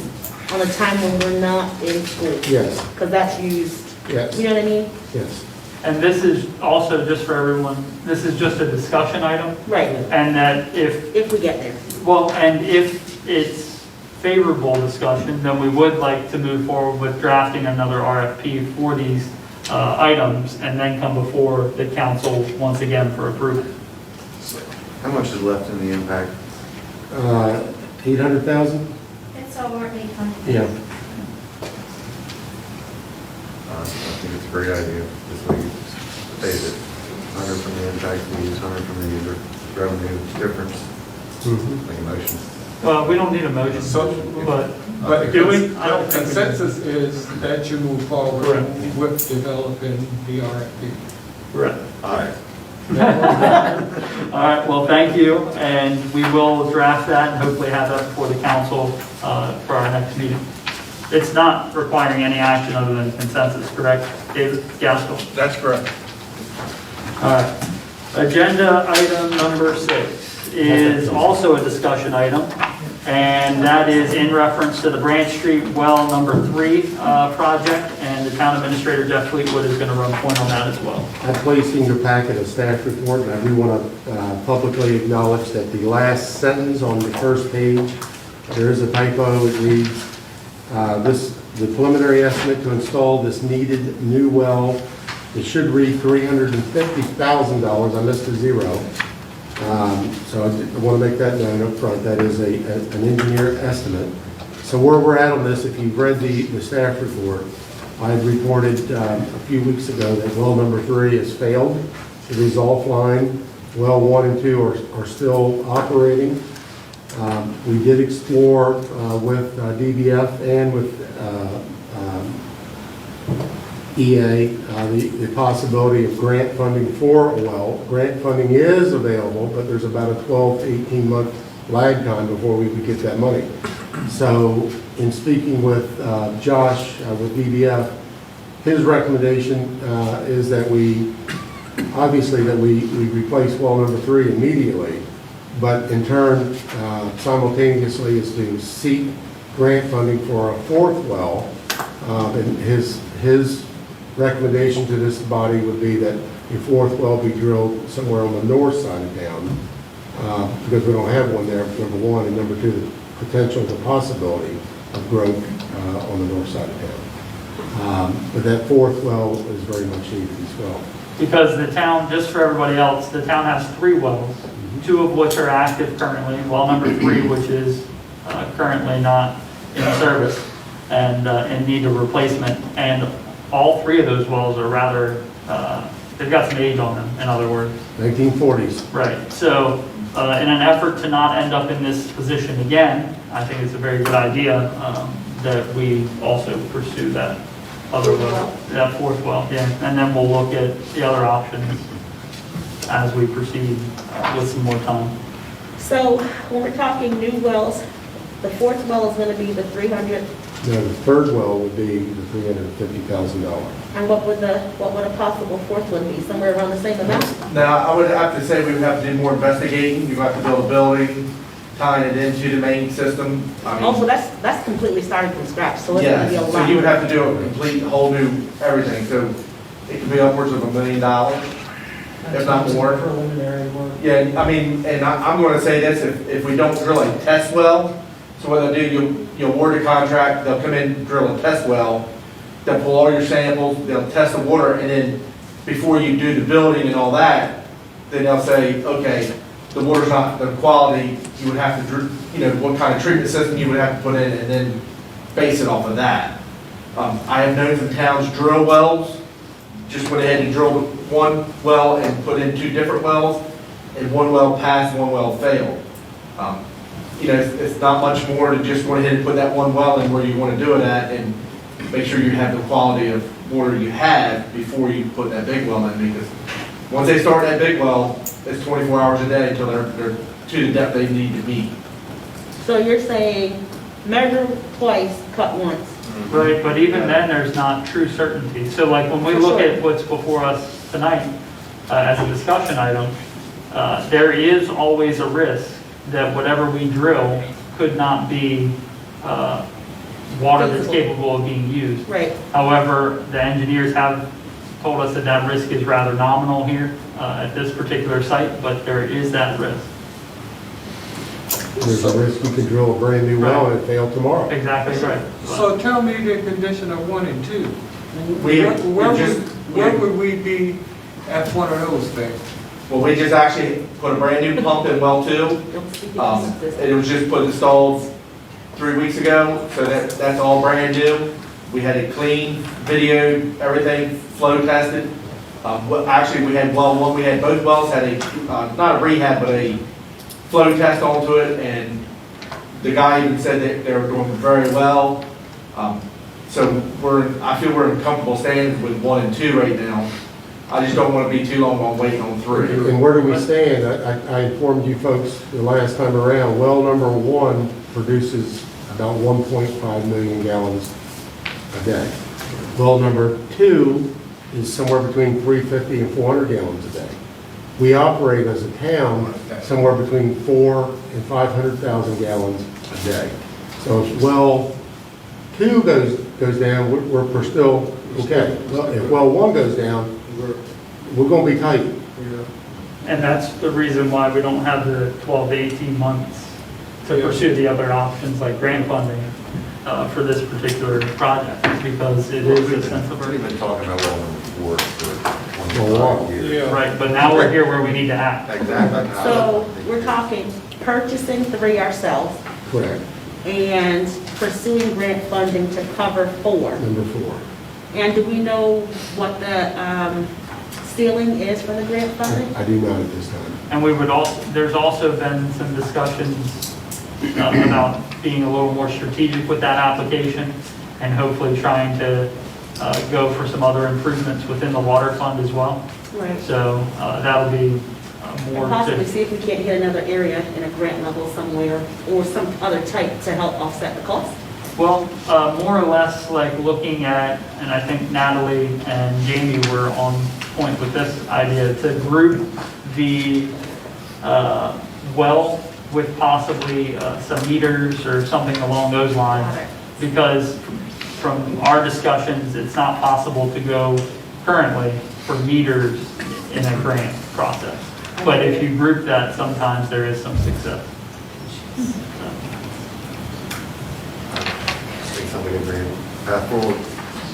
Speaker 11: on a time when we're not in school?
Speaker 2: Yes.
Speaker 11: Because that's used,
Speaker 2: Yes.
Speaker 11: you know what I mean?
Speaker 2: Yes.
Speaker 1: And this is also just for everyone, this is just a discussion item.
Speaker 11: Right,
Speaker 1: And that if
Speaker 11: we get there.
Speaker 1: Well, and if it's favorable discussion, then we would like to move forward with drafting another RFP for these items and then come before the council once again for approval.
Speaker 6: How much is left in the impact?
Speaker 2: 800,000?
Speaker 13: It's over 800.
Speaker 2: Yeah.
Speaker 6: I think it's a great idea, this way you save it. 100 from the impact fees, 100 from the revenue difference. Make a motion.
Speaker 1: Well, we don't need a motion,
Speaker 3: So-
Speaker 1: but do we? I don't
Speaker 3: The
Speaker 1: think we do.
Speaker 3: consensus is that you move forward
Speaker 1: Correct.
Speaker 3: with developing the RFP.
Speaker 1: Right.
Speaker 6: All right.
Speaker 1: All right, well, thank you, and we will draft that and hopefully have that before the council for our next meeting. It's not requiring any action other than consensus, correct, David Gaskell?
Speaker 9: That's correct.
Speaker 1: All right. Agenda item number 6 is also a discussion item, and that is in reference to the Branch Street Well Number 3 project, and the town administrator, Jeff Fleetwood, is going to run point on that as well.
Speaker 2: I placed in your packet a staff report, and I do want to publicly acknowledge that the last sentence on the first page, there is a typo. It reads, the preliminary estimate to install this needed new well, it should read $350,000. I missed a zero. So I want to make that known up front. That is an engineer estimate. So where we're at on this, if you've read the staff report, I had reported a few weeks ago that well number 3 has failed. It is offline. Well 1 and 2 are still operating. We did explore with DBF and with EA the possibility of grant funding for a well. Grant funding is available, but there's about a 12 to 18 month lag time before we could get that money. So in speaking with Josh with DBF, his recommendation is that we replace well number 3 immediately, but in turn simultaneously is to seek grant funding for a 4th well. And his recommendation to this body would be that a 4th well be drilled somewhere on the north side of town. because we don't have one there, number one, and number two, the potential, the possibility of growth on the north side of town. But that fourth well is very much needed as well.
Speaker 1: Because the town, just for everybody else, the town has 3 wells, 2 of which are active currently, well number 3, which is currently not in service and in need of replacement. And all 3 of those wells are rather, they've got some age on them, in other words.
Speaker 2: 1940s.
Speaker 1: Right. So in an effort to not end up in this position again, I think it's a very good idea that we also pursue that other well, that 4th well, yeah. And then we'll look at the other options as we proceed with some more time.
Speaker 11: So when we're talking new wells, the 4th well is going to be the 300,
Speaker 2: Now, the third well would be the $350,000.
Speaker 11: and what would a possible 4th one be? Somewhere around the same amount?
Speaker 9: Now, I would have to say we would have to do more investigating. You have to build a building, tying it into the main system. I mean,
Speaker 11: Oh, so that's completely starting from scratch, so it's going to be a
Speaker 9: yeah,
Speaker 11: lot.
Speaker 9: so you would have to do a complete, whole new everything. So it could be upwards of $1 million, if not more.
Speaker 7: Preliminary work.
Speaker 9: Yeah, I mean, and I'm going to say this, if we don't drill a test well, so what they'll do, you'll award a contract, they'll come in, drill a test well, they'll pull all your samples, they'll test the water, and then before you do the building and all that, then they'll say, okay, the water's not the quality, you would have to, what kind of treatment system you would have to put in, and then base it off of that. I have known some towns drill wells, just went ahead and drilled one well and put in 2 different wells, and 1 well passed, 1 well failed. It's not much more to just go ahead and put that 1 well in where you want to do it at, and make sure you have the quality of water you have before you put that big well in, because once they start that big well, it's 24 hours a day until they're to the depth they need to be.
Speaker 11: So you're saying measure twice, cut once.
Speaker 1: Right, but even then, there's not true certainty. So like when we look at what's before us tonight as a discussion item, there is always a risk that whatever we drill could not be water that's capable of being used.
Speaker 11: Right.
Speaker 1: However, the engineers have told us that that risk is rather nominal here at this particular site, but there is that risk.
Speaker 2: There's a risk you could drill a brand new well and it fail tomorrow.
Speaker 1: Exactly right.
Speaker 14: So tell me the condition of 1 and 2.
Speaker 9: We
Speaker 14: Where would we be at one of those things?
Speaker 9: Well, we just actually put a brand new pump in well 2. It was just installed 3 weeks ago, so that's all brand new. We had it cleaned, videoed, everything, flow tested. Actually, we had well 1, we had both wells had a, not a rehab, but a flow test onto it, and the guy even said that they were doing very well. So I feel we're in comfortable standings with 1 and 2 right now. I just don't want to be too long on waiting on 3.
Speaker 2: And where do we stand? I informed you folks the last time around, well number 1 produces about 1.5 million gallons a day. Well number 2 is somewhere between 350 and 400 gallons a day. We operate as a town somewhere between 400,000 and 500,000 gallons a day. So if well 2 goes down, we're still okay. Well, if well 1 goes down, we're going to be tight.
Speaker 1: And that's the reason why we don't have the 12 to 18 months to pursue the other options like grant funding for this particular project, because it is a sense of urgency.
Speaker 15: We've been talking about well number 4 for
Speaker 2: A while.
Speaker 15: 25 years.
Speaker 1: Right, but now we're here where we need to act.
Speaker 15: Exactly.
Speaker 11: So we're talking purchasing 3 ourselves
Speaker 2: Correct.
Speaker 11: and pursuing grant funding to cover 4.
Speaker 2: Number 4.
Speaker 11: And do we know what the ceiling is for the grant funding?
Speaker 2: I do not at this time.
Speaker 1: And we would also, there's also been some discussions about being a little more strategic with that application and hopefully trying to go for some other improvements within the water fund as well.
Speaker 11: Right.
Speaker 1: So that'll be more
Speaker 11: And possibly
Speaker 1: to,
Speaker 11: see if we can't hit another area in a grant level somewhere or some other type to help offset the cost.
Speaker 1: well, more or less like looking at, and I think Natalie and Jamie were on point with this idea, to group the well with possibly some meters or something along those lines. Because from our discussions, it's not possible to go currently for meters in a grant process. But if you group that, sometimes there is some success.
Speaker 15: Think somebody agree. Path forward.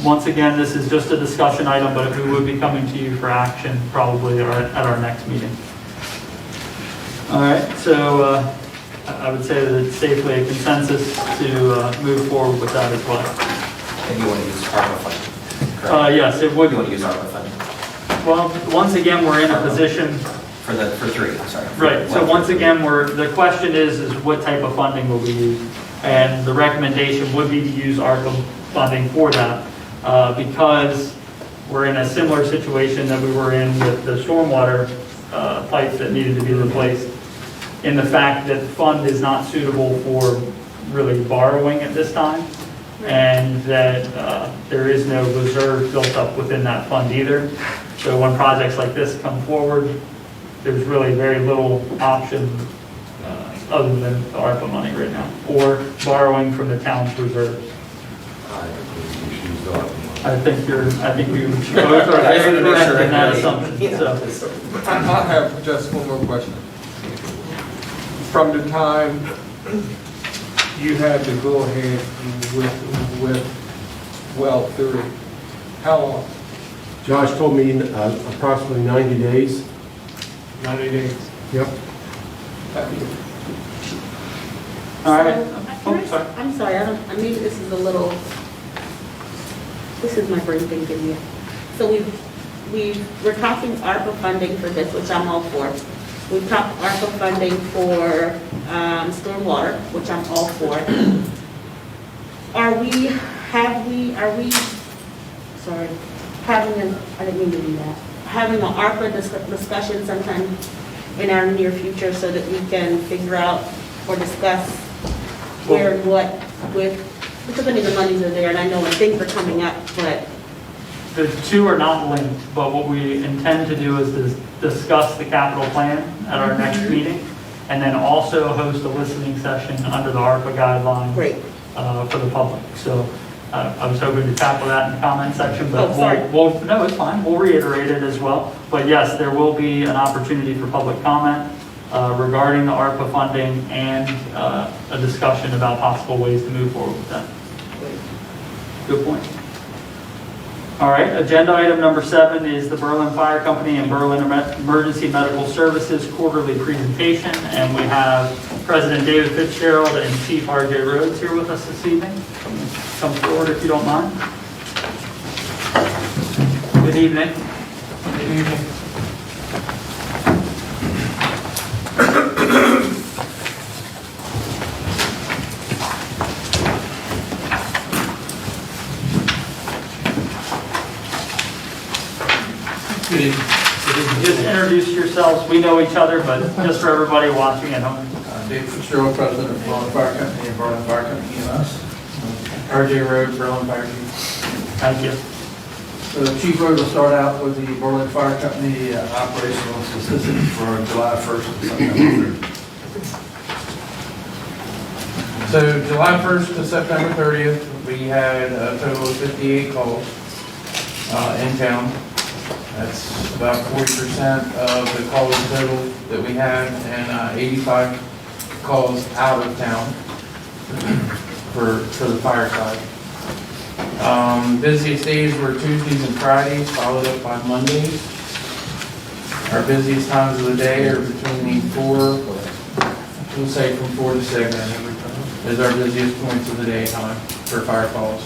Speaker 1: Once again, this is just a discussion item, but we would be coming to you for action probably at our next meeting. All right, so I would say that it's safely a consensus to move forward with that as well.
Speaker 10: And you want to use ARPA funding, correct?
Speaker 1: Yes, it would.
Speaker 10: You want to use ARPA funding?
Speaker 1: Well, once again, we're in a position.
Speaker 10: For three, I'm sorry.
Speaker 1: Right, so once again, the question is what type of funding will be used? And the recommendation would be to use ARPA funding for that, because we're in a similar situation that we were in with the stormwater pipes that needed to be replaced, in the fact that the fund is not suitable for really borrowing at this time, and that there is no reserve built up within that fund either. So when projects like this come forward, there's really very little option other than the ARPA money right now, or borrowing from the town's reserves.
Speaker 15: I think we should use the ARPA money.
Speaker 1: I think you both are very correct in that assumption, so.
Speaker 14: I have just one more question. From the time you had to go ahead with well 30, how long?
Speaker 2: Josh told me approximately 90 days.
Speaker 14: 90 days.
Speaker 2: Yep.
Speaker 14: Thank you.
Speaker 1: All right.
Speaker 11: I'm sorry, maybe this is a little, this is my brain thinking here. So we're talking ARPA funding for this, which I'm all for. We've talked ARPA funding for stormwater, which I'm all for. I didn't mean to do that. Having an ARPA discussion sometime in our near future so that we can figure out or discuss where and what with, because I mean the monies are there and I know when things are coming up, but.
Speaker 1: The two are not linked, but what we intend to do is discuss the capital plan at our next meeting, and then also host a listening session under the ARPA guidelines.
Speaker 11: Great.
Speaker 1: For the public. So I was hoping to tackle that in the comment section, but
Speaker 11: sorry.
Speaker 1: no, it's fine. We'll reiterate it as well. But yes, there will be an opportunity for public comment regarding the ARPA funding and a discussion about possible ways to move forward with that. Good point. All right, agenda item number 7 is the Berlin Fire Company and Berlin Emergency Medical Services quarterly presentation. And we have President David Fitzgerald and Chief R.J. Rhodes here with us this evening. Come forward if you don't mind. Good evening. Good evening. Just introduce yourselves. We know each other, but just for everybody watching at home.
Speaker 16: Dave Fitzgerald, President of Berlin Fire Company and Berlin Fire Company EMS. R.J. Rhodes, Berlin Fire Chief.
Speaker 1: Thank you.
Speaker 16: So Chief Rhodes will start out with the Berlin Fire Company operational statistics for July 1st and September 30th. So July 1st to September 30th, we had a total of 58 calls in town. That's about 40% of the calls total that we had, and 85 calls out of town for the fire side. Busiest days were Tuesdays and Fridays, followed up by Mondays. Our busiest times of the day are between 4 to 6 is our busiest points of the day time for fire calls.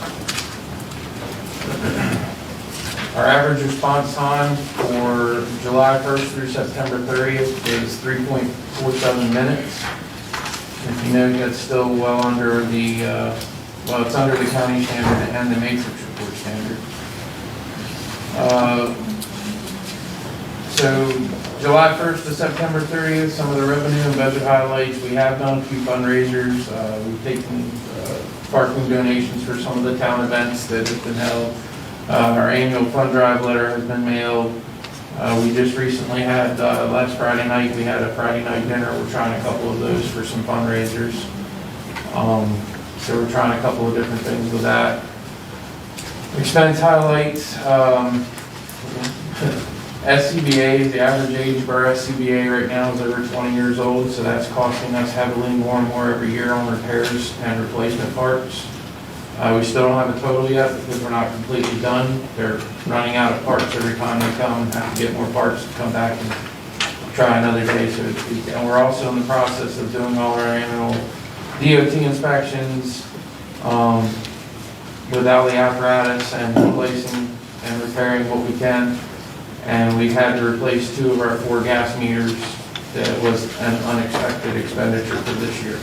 Speaker 16: Our average response time for July 1st through September 30th is 3.47 minutes. If you know, that's still well under the, it's under the county standard and the matrix report standard. So July 1st to September 30th, some of the revenue and budget highlights. We have done a few fundraisers. We've taken parking donations for some of the town events that have been held. Our annual fund drive letter has been mailed. We just recently had, last Friday night, we had a Friday night dinner. We're trying a couple of those for some fundraisers. So we're trying a couple of different things with that. Expense highlights. SCBA's, the average age of our SCBA right now is over 20 years old, so that's costing us heavily more and more every year on repairs and replacement parts. We still don't have a total yet because we're not completely done. They're running out of parts every time they come and have to get more parts to come back and try another day, so to speak. And we're also in the process of doing all our annual DOT inspections with all the apparatus and replacing and repairing what we can. And we've had to replace 2 of our 4 gas meters. That was an unexpected expenditure for this year.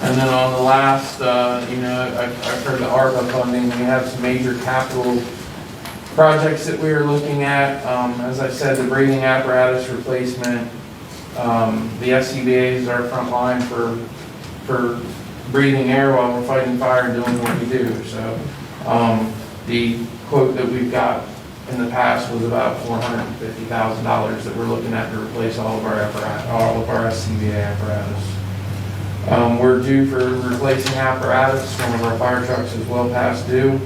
Speaker 16: And then on the last, I've heard the ARPA funding. We have some major capital projects that we are looking at. As I said, the breathing apparatus replacement. The SCBA's are front line for breathing air while we're fighting fire and doing what we do. So the quote that we've got in the past was about $450,000 that we're looking at to replace all of our SCBA apparatus. We're due for replacing apparatus. One of our fire trucks is well past due.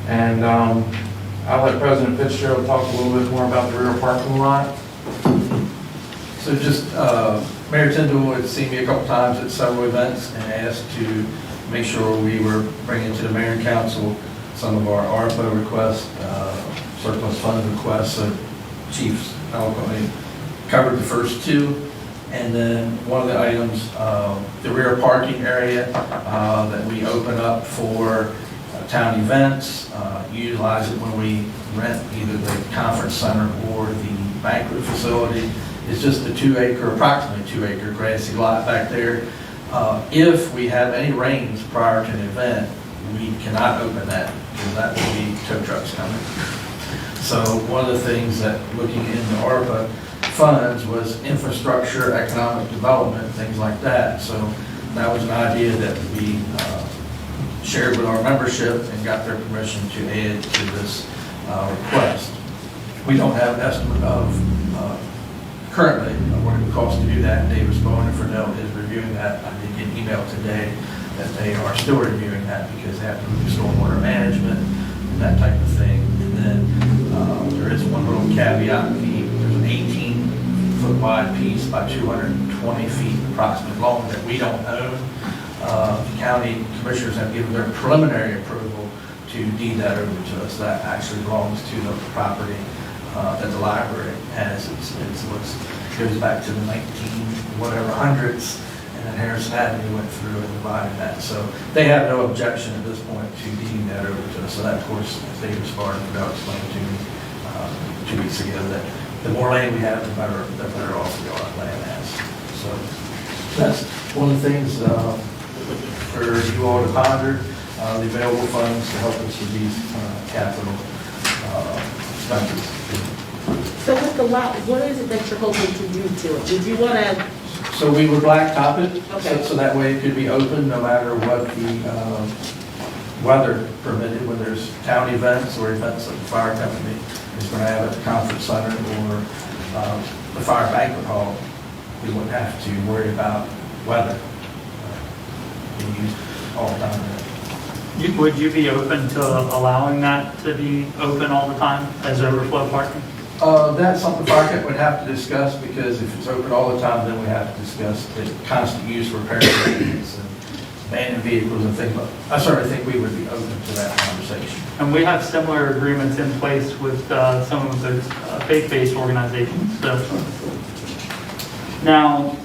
Speaker 16: And I'll let President Fitzgerald talk a little bit more about the rear parking lot.
Speaker 17: So just, Mayor Tyndall had seen me a couple times at several events and asked to make sure we were bringing to the mayor and council some of our ARPA requests, surplus fund requests. So Chief's eloquently covered the first 2. And then one of the items, the rear parking area that we open up for town events, utilize it when we rent either the conference center or the banquet facility. It's just a approximately 2 acre grassy lot back there. If we have any rains prior to an event, we cannot open that because that will be tow trucks coming. So one of the things that looking into ARPA funds was infrastructure, economic development, things like that. So that was an idea that we shared with our membership and got their permission to add to this request. We don't have an estimate of currently what it would cost to do that. Davis Bowen and Fresnel is reviewing that. I did get an email today that they are still reviewing that because they have to do stormwater management and that type of thing. And then there is one little caveat. There's an 18-foot wide piece by 220 feet approximately long that we don't own. The county commissioners have given their preliminary approval to deed that over to us. That actually belongs to the property that the library has. It goes back to the 1900s, and then Harrison Avenue went through and divided that. So they have no objection at this point to deeding that over to us. So that, of course, as David Spartan explained to me 2 weeks ago, that the more land we have, the better off we are land has. So that's one of the things for you all to ponder, the available funds to help us with these capital expenses.
Speaker 11: So with the lot, what is it that you're hoping to do to it? Did you want to?
Speaker 17: So we would blacktop it,
Speaker 11: Okay.
Speaker 17: so that way it could be open no matter what the weather permitted. When there's town events or events that the fire company is going to have at the conference center or the fire banquet hall, we wouldn't have to worry about weather. We use all the time.
Speaker 1: Would you be open to allowing that to be open all the time as overflow parking?
Speaker 17: That's something fire company would have to discuss, because if it's open all the time, then we have to discuss the constant use, repair, maintenance, and abandoned vehicles and things. But I certainly think we would be open to that conversation.
Speaker 1: And we have similar agreements in place with some of those faith-based organizations. So now,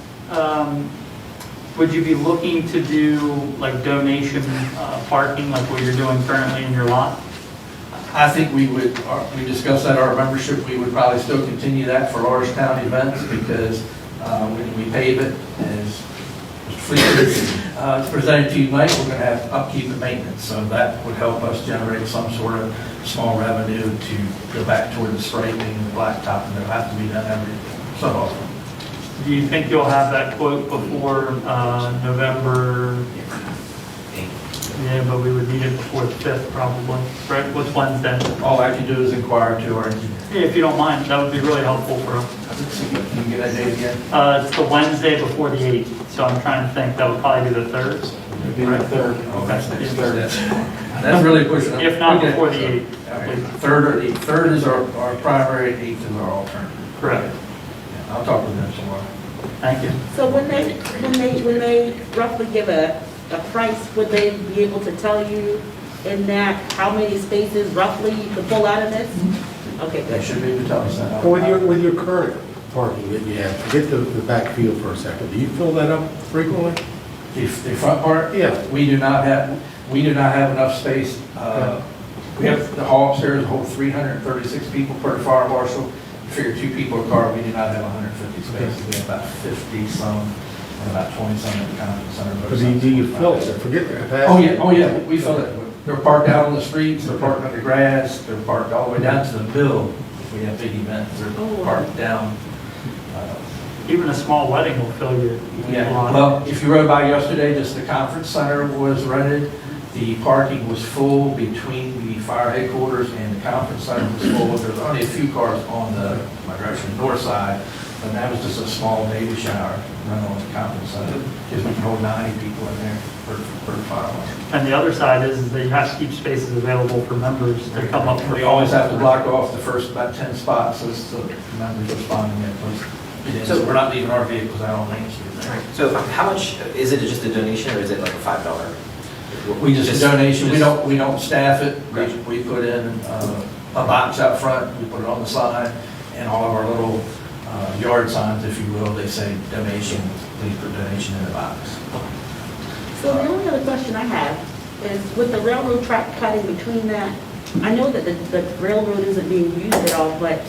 Speaker 1: would you be looking to do like donation parking like what you're doing currently in your lot?
Speaker 17: I think we discussed that at our membership, we would probably still continue that for large town events, because when we pave it, as Mr. presented to you tonight, we're going to have upkeep and maintenance. So that would help us generate some sort of small revenue to go back toward the striping and the blacktop, and they'll have to be done every so often.
Speaker 1: Do you think you'll have that quote before November? Yeah, but we would need it before the 5th probably, right? What's Wednesday?
Speaker 17: All I can do is inquire to our engineer.
Speaker 1: Yeah, if you don't mind, that would be really helpful for us.
Speaker 17: Can you get that date again?
Speaker 1: It's the Wednesday before the 8th, so I'm trying to think, that would probably be the 3rd.
Speaker 17: It'd be the 3rd.
Speaker 1: Okay.
Speaker 17: That's That's really pushing it.
Speaker 1: If not
Speaker 17: Okay.
Speaker 1: before the 8th.
Speaker 17: All right. Third is our primary, 8th is our alternative.
Speaker 1: Correct.
Speaker 17: Yeah, I'll talk with them tomorrow.
Speaker 1: Thank you.
Speaker 11: So when they roughly give a price, would they be able to tell you in that how many spaces roughly you could pull out of this? Okay,
Speaker 17: They
Speaker 11: good.
Speaker 17: should be able to tell us that.
Speaker 2: Well, with your current parking that you have, forget the back field for a second, do you fill that up frequently?
Speaker 17: The front part?
Speaker 2: Yeah.
Speaker 17: We do not have enough space. We have the hall upstairs, hold 336 people per fire marshal. You figure 2 people a car, we do not have 150 spaces. We have about 50 some, and about 20 some at the conference center.
Speaker 2: Because do you fill it, forget the capacity?
Speaker 17: Oh yeah, we fill it. They're parked out on the streets, they're parked on the grass, they're parked all the way down to the mill. If we have big events, they're parked down.
Speaker 1: Even a small wedding will fill your
Speaker 17: Yeah,
Speaker 1: lot.
Speaker 17: well, if you rode by yesterday, just the conference center was rented. The parking was full between the fire headquarters and the conference center was full. There's only a few cars on the, my direction, north side, and that was just a small baby shower rental on the conference center. Because we can hold 90 people in there per fire marshal.
Speaker 1: And the other side is that you have to keep spaces available for members to come up.
Speaker 17: We always have to block off the first about 10 spots so the members responding in place. So we're not leaving our vehicles out on Main Street.
Speaker 10: So how much, is it just a donation or is it like a $5?
Speaker 17: We just donation, we don't staff it, we put in a box out front, we put it on the sign, and all of our little yard signs, if you will, they say donation, please put donation in the box.
Speaker 11: So the only other question I have is with the railroad track cutting between that, I know that the railroad isn't being used at all, but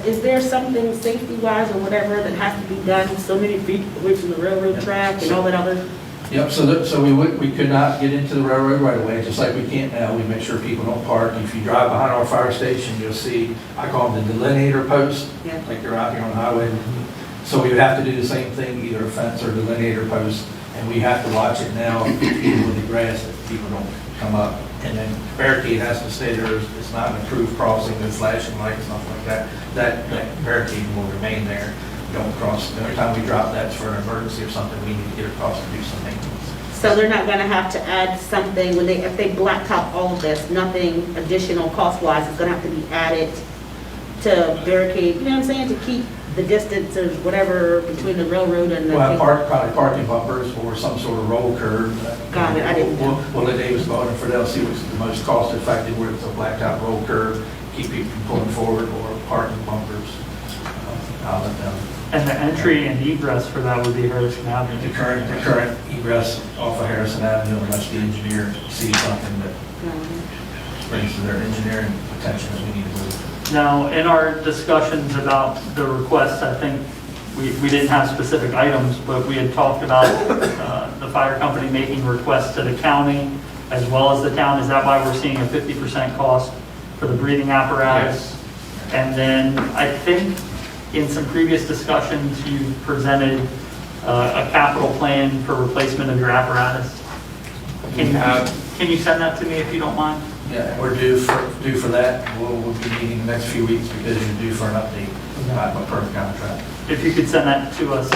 Speaker 11: is there something safety-wise or whatever that has to be done so many feet away from the railroad track and all that other?
Speaker 17: Yep, so we could not get into the railroad right away, just like we can't now. We make sure people don't park. If you drive behind our fire station, you'll see, I call them the delineator post, like you're out here on the highway. So we would have to do the same thing, either a fence or delineator post, and we have to watch it now, even with the grass, that people don't come up. And then barricade has to stay there. It's not an approved crossing, no flashing lights, nothing like that. That barricade will remain there. Don't cross. Every time we drop, that's for an emergency or something, we need to get across to do some maintenance.
Speaker 11: So they're not gonna have to add something, if they blacktop all of this, nothing additional cost-wise is gonna have to be added to barricade, you know what I'm saying, to keep the distance or whatever between the railroad and the.
Speaker 17: We'll have probably parking bumpers or some sort of roll curb.
Speaker 11: Got it, I didn't know.
Speaker 17: We'll let Davis Bowden and Fidel see what's the most cost effective, whether it's a blacktop roll curb, keep people from pulling forward, or parking bumpers. I'll let them.
Speaker 1: And the entry and egress for that would be Harrison Avenue.
Speaker 17: The current egress off of Harrison Avenue, unless the engineer sees something that brings to their engineering attention that we need to move.
Speaker 1: Now, in our discussions about the requests, I think we didn't have specific items, but we had talked about the fire company making requests to the county as well as the town. Is that why we're seeing a 50% cost for the breathing apparatus?
Speaker 17: Yes.
Speaker 1: And then I think in some previous discussions, you presented a capital plan for replacement of your apparatus. Can you send that to me if you don't mind?
Speaker 17: Yeah, we're due for that. We'll be meeting the next few weeks because you're due for an update per contract.
Speaker 1: If you could send that to us,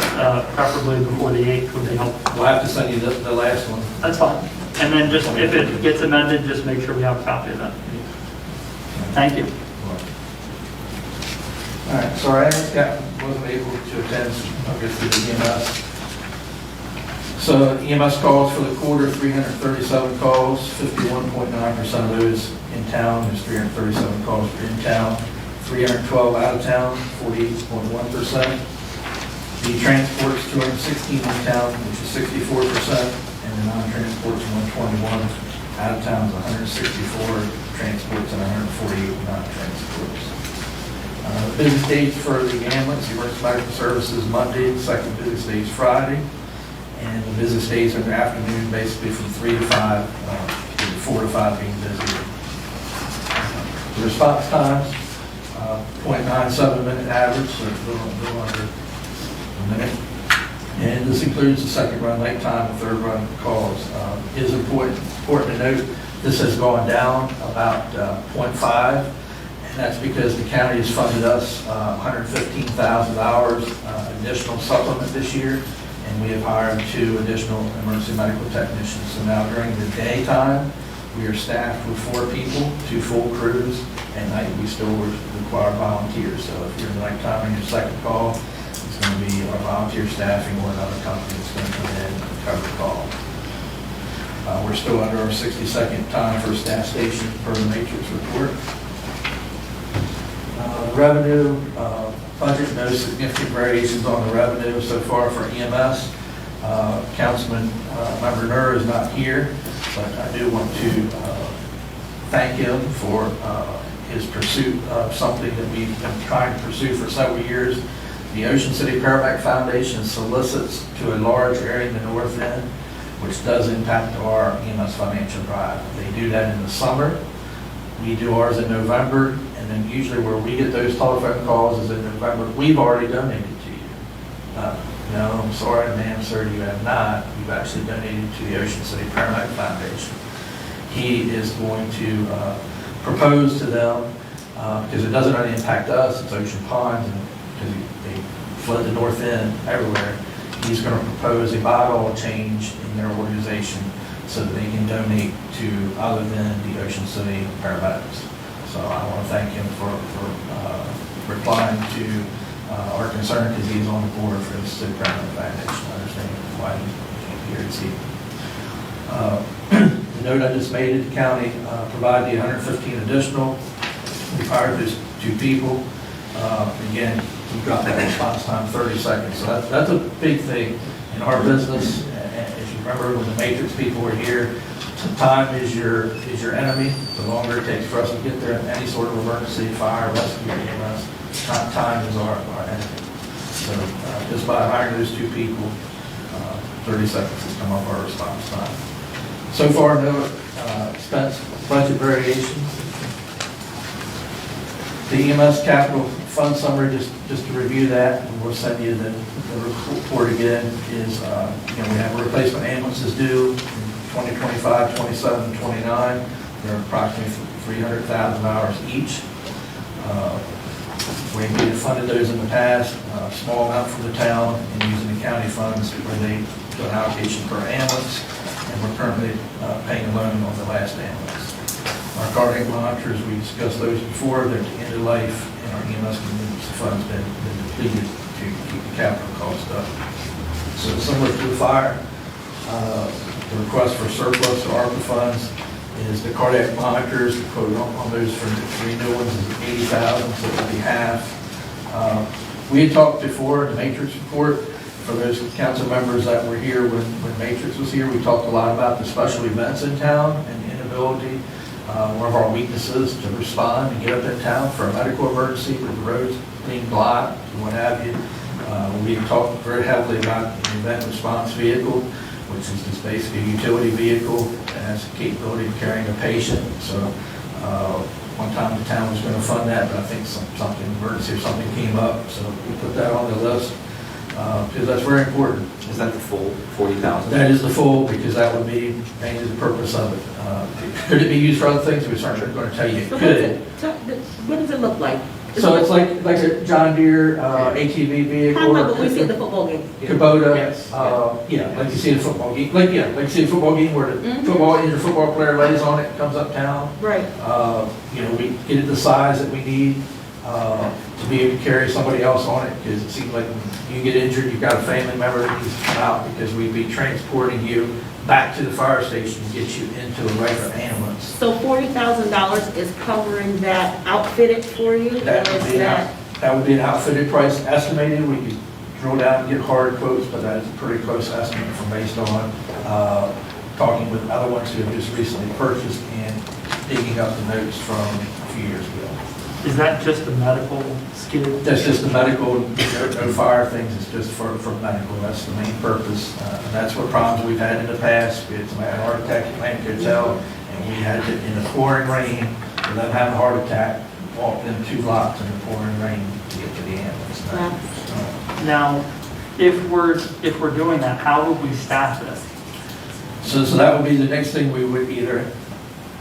Speaker 1: preferably before the 8th would be helpful.
Speaker 17: We'll have to send you the last one.
Speaker 1: That's fine. And then just, if it gets amended, just make sure we have a copy of that. Thank you.
Speaker 17: All right, sorry, I wasn't able to attend, I'll get through the EMS. So EMS calls for the quarter, 337 calls, 51.9% of those in town. There's 337 calls in town, 312 out of town, 48.1%. The transport's 216 in town, which is 64%, and the non-transport's 121. Out of town is 164 transports and 148 non-transports. Business days for the ambulance, emergency medical services, Monday, the second business day is Friday, and the business days are in the afternoon, basically from 3 to 5, with 4 to 5 being busy. The response times, 0.97 minute average, so it's a little under a minute. And this includes the second run late time and third run calls. It is important to note this has gone down about 0.5. That's because the county has funded us $115,000 additional supplement this year, and we have hired 2 additional emergency medical technicians. So now during the daytime, We are staffed with 4 people, 2 full crews. At night, we still require volunteers. So if you're in the nighttime on your second call, it's going to be our volunteer staffing or another company that's going to come in and cover the call. We're still under our 60-second time for staff station per the matrix report. Revenue, budget, no significant variations on the revenue so far for EMS. Councilman Member Nur is not here, but I do want to thank him for his pursuit of something that we've been trying to pursue for several years. The Ocean City Paramedic Foundation solicits to a large area in the north end, which does impact our EMS financial drive. They do that in the summer. We do ours in November, and then usually where we get those telephone calls is in November. We've already donated to you. No, I'm sorry, ma'am, sir, you have not. You've actually donated to the Ocean City Paramedic Foundation. He is going to propose to them, because it doesn't only impact us, it's Ocean Ponds, and because they flood the north end everywhere. He's going to propose a bylaw change in their organization so that they can donate to other than the Ocean City paramedics. So I want to thank him for replying to our concern, because he's on the board for the City Paramedic Foundation. I understand why he can't be here this evening. The note I just made at the county provide the 115 additional. We've hired those 2 people. Again, we've got that response time 30 seconds. So that's a big thing in our business. And if you remember when the Matrix people were here, time is your enemy. The longer it takes for us to get there in any sort of emergency, fire, rescue, EMS, time is our enemy. So just by hiring those 2 people, 30 seconds has come up our response time. So far, no expense budget variations. The EMS capital fund summary, just to review that, and we'll send you the report again, is we have replacement ambulances due in 2025, 27, 29. They're approximately $300,000 each. We funded those in the past, a small amount from the town, and using the county funds where they do an allocation per ambulance, and we're currently paying a loan on the last ambulance. Our cardiac monitors, we discussed those before, they're at the end of life, and our EMS contingency fund's been depleted to keep the capital cost up. So similar to the fire, the request for surplus or ARPA funds is the cardiac monitors. The quote on those for the 3 new ones is $80,000, so it would be half. We had talked before in the Matrix report, for those council members that were here when Matrix was here, we talked a lot about the special events in town and the inability, one of our weaknesses, to respond and get up in town for a medical emergency with the roads being blocked and what have you. We talked very heavily about an event response vehicle, which is just basically a utility vehicle that has the capability of carrying a patient. So one time the town was going to fund that, but I think something emergency or something came up, so we put that on the list because that's very important.
Speaker 10: Is that the full 40,000?
Speaker 17: That is the full, because that would be mainly the purpose of it. Could it be used for other things? We're certainly going to tell you it could.
Speaker 11: What does it look like?
Speaker 17: So it's like a John Deere ATV vehicle.
Speaker 11: Kind of like what we see at the football game.
Speaker 17: Kubota.
Speaker 9: Yes.
Speaker 17: Like you see the football game. Like you see a football game where the football player lays on it, comes uptown.
Speaker 11: Right.
Speaker 17: We get it the size that we need to be able to carry somebody else on it, because it seems like when you get injured, you've got a family member that needs to come out, because we'd be transporting you back to the fire station to get you into a regular ambulance.
Speaker 11: So $40,000 is covering that outfitted for you?
Speaker 17: That would be an outfitted price estimated. We could drill down and get hard quotes, but that is a pretty close estimate based on talking with other ones who have just recently purchased and digging up the notes from a few years ago.
Speaker 1: Is that just the medical skid?
Speaker 17: That's just the medical, no fire things, it's just for medical, that's the main purpose. And that's what problems we've had in the past. We had somebody had a heart attack at Atlantic Hotel, and we had to, in the pouring rain, with them having a heart attack, walk them 2 blocks in the pouring rain to get to the ambulance.
Speaker 1: Now, if we're doing that, how would we staff this?
Speaker 17: So that would be the next thing we would either,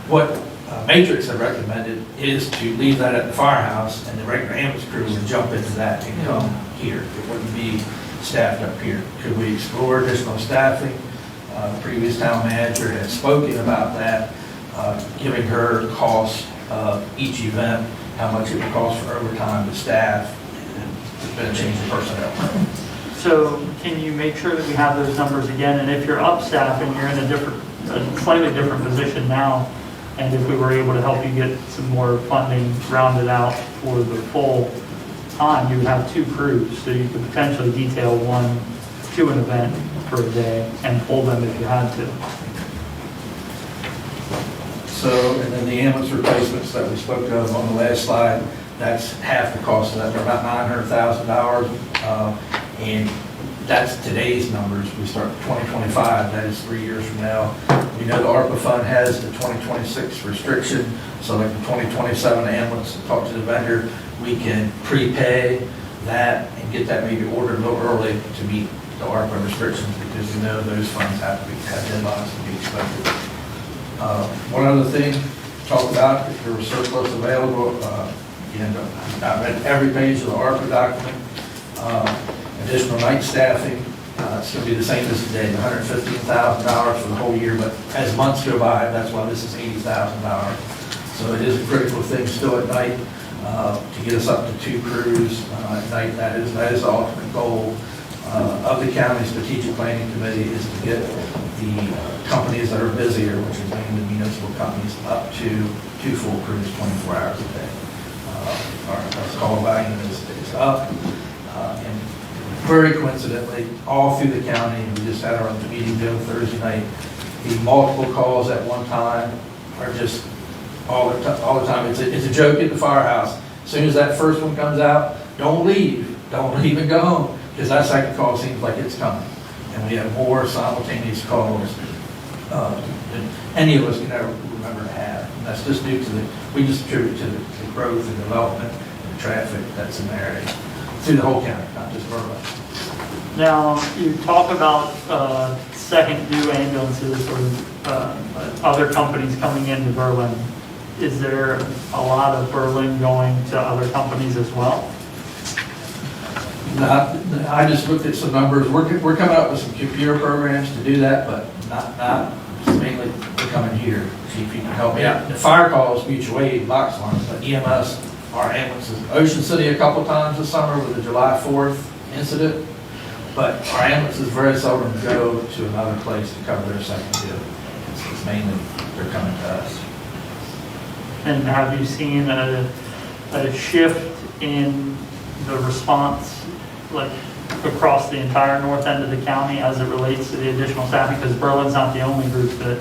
Speaker 17: what Matrix had recommended is to leave that at the firehouse, and the regular ambulance crew would jump into that and come here. It wouldn't be staffed up here. Could we explore additional staffing? The previous town manager had spoken about that. giving her cost of each event, how much it would cost for overtime, the staff, and it's been a change in personnel.
Speaker 1: So can you make sure that we have those numbers again? And if you're up staff and you're in a slightly different position now, and if we were able to help you get some more funding rounded out for the full time, you would have 2 crews. So you could potentially detail 1 to an event for a day and pull them if you had to.
Speaker 17: So, and then the ambulance replacements that we spoke of on the last slide, that's half the cost of that. They're about $900,000. And that's today's numbers. We start 2025, that is 3 years from now. We know the ARPA fund has the 2026 restriction, so like the 2027 ambulance, talk to the vendor, we can prepay that and get that maybe ordered a little early to meet the ARPA restrictions, because we know those funds have deadlines to be expected. One other thing, talk about if there was surplus available, I read every page of the ARPA document. Additional night staffing, it's going to be the same as today, the $115,000 for the whole year, but as months go by, that's why this is $80,000. So it is a critical thing still at night to get us up to 2 crews at night. That is the ultimate goal of the county strategic planning committee, is to get the companies that are busier, which is mainly municipal companies, up to 2 full crews 24 hours a day. Our call volume is up. And very coincidentally, all through the county, we just had our meeting on Thursday night, the multiple calls at one time are just all the time. It's a joke at the firehouse. As soon as that first one comes out, don't leave and go home, because that second call seems like it's coming. And we have more simultaneous calls than any of us can ever remember to have. And that's just due to we just attribute to the growth and development and the traffic that's in the area. Through the whole county, not just Berlin.
Speaker 1: Now, you talk about second due ambulances or other companies coming into Berlin. Is there a lot of Berlin going to other companies as well?
Speaker 17: I just looked at some numbers. We're coming up with some computer programs to do that, but not mainly we're coming here. See if you can help me out. The fire calls, mutual aid, box alarms, but EMS, our ambulances. Ocean City a couple times this summer with the July 4th incident, but our ambulances very seldom go to another place to cover their second due. It's mainly they're coming to us.
Speaker 1: And have you seen a shift in the response, like across the entire north end of the county as it relates to the additional staffing? Because Berlin's not the only group that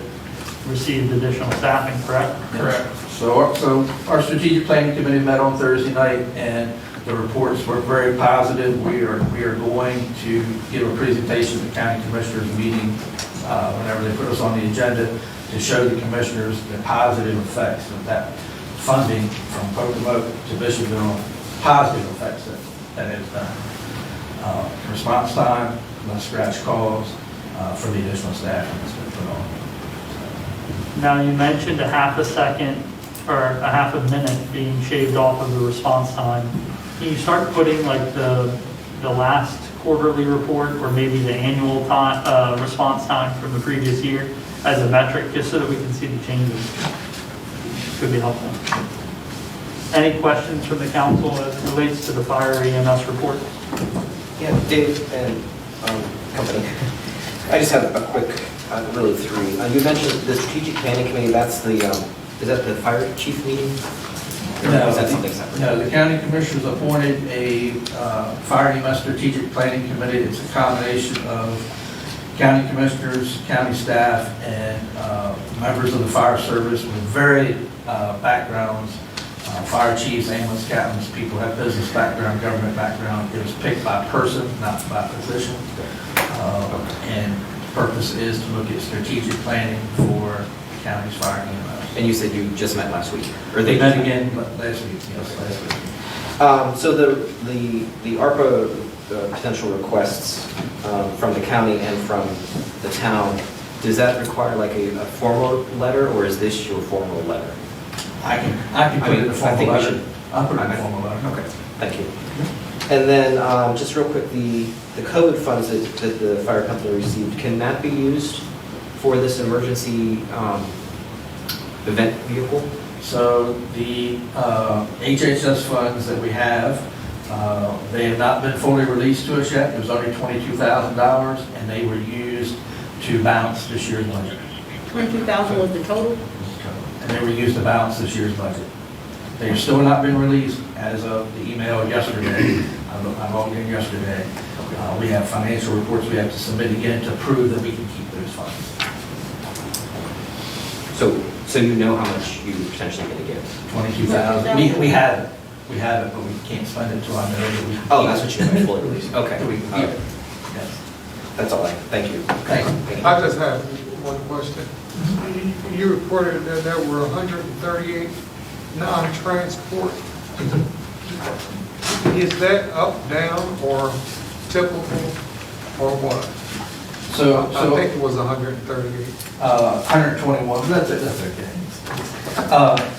Speaker 1: received additional staffing, correct?
Speaker 17: Correct. So our strategic planning committee met on Thursday night, and the reports were very positive. We are going to give a presentation at the county commissioners meeting whenever they put us on the agenda, to show the commissioners the positive effects of that funding from Pocomoke to Bishopville, positive effects that it has done. Response time, less scratch calls for the additional staffing that's been put on.
Speaker 1: Now, you mentioned a half a second or a half a minute being shaved off of the response time. Can you start putting like the last quarterly report or maybe the annual time, response time from the previous year as a metric, just so that we can see the changes? Could be helpful. Any questions from the council as it relates to the fire EMS report?
Speaker 10: Yeah, Dave and company. I just have a quick, really 3. You mentioned the strategic planning committee. That's the is that the fire chief meeting?
Speaker 17: No,
Speaker 10: is that something separate?
Speaker 17: No, the county commissioners appointed a fire EMS strategic planning committee. It's a combination of county commissioners, county staff, and members of the fire service with varied backgrounds. Fire chiefs, ambulance captains, people have business background, government background. It was picked by person, not by position. And the purpose is to look at strategic planning for the county's fire and EMS.
Speaker 10: And you said you just met last week?
Speaker 17: Or they met again last week, yes, last week.
Speaker 10: So the ARPA potential requests from the county and from the town, does that require like a formal letter, or is this your formal letter?
Speaker 17: I can put it in a formal letter. I'll put it in a formal letter.
Speaker 10: Okay, thank you. And then just real quick, the COVID funds that the fire company received, can that be used for this emergency event vehicle?
Speaker 17: So the HHS funds that we have, they have not been fully released to us yet. It was only $22,000, and they were used to balance this year's budget.
Speaker 11: 22,000 was the total?
Speaker 17: And they were used to balance this year's budget. They have still not been released as of the email yesterday. I logged in yesterday. We have financial reports we have to submit again to prove that we can keep those funds.
Speaker 10: So you know how much you're potentially going to give?
Speaker 17: 22,000. We have it. We have it, but we can't spend it until I know that we.
Speaker 10: Oh, that's what you meant, fully released. Okay.
Speaker 17: We can keep it. Yes.
Speaker 10: That's all thank you.
Speaker 17: Thank you.
Speaker 14: I just have one question. You reported that there were 138 non-transport. Is that up, down, or typical, or what?
Speaker 17: So
Speaker 14: I think it was 138.
Speaker 17: 121, that's okay.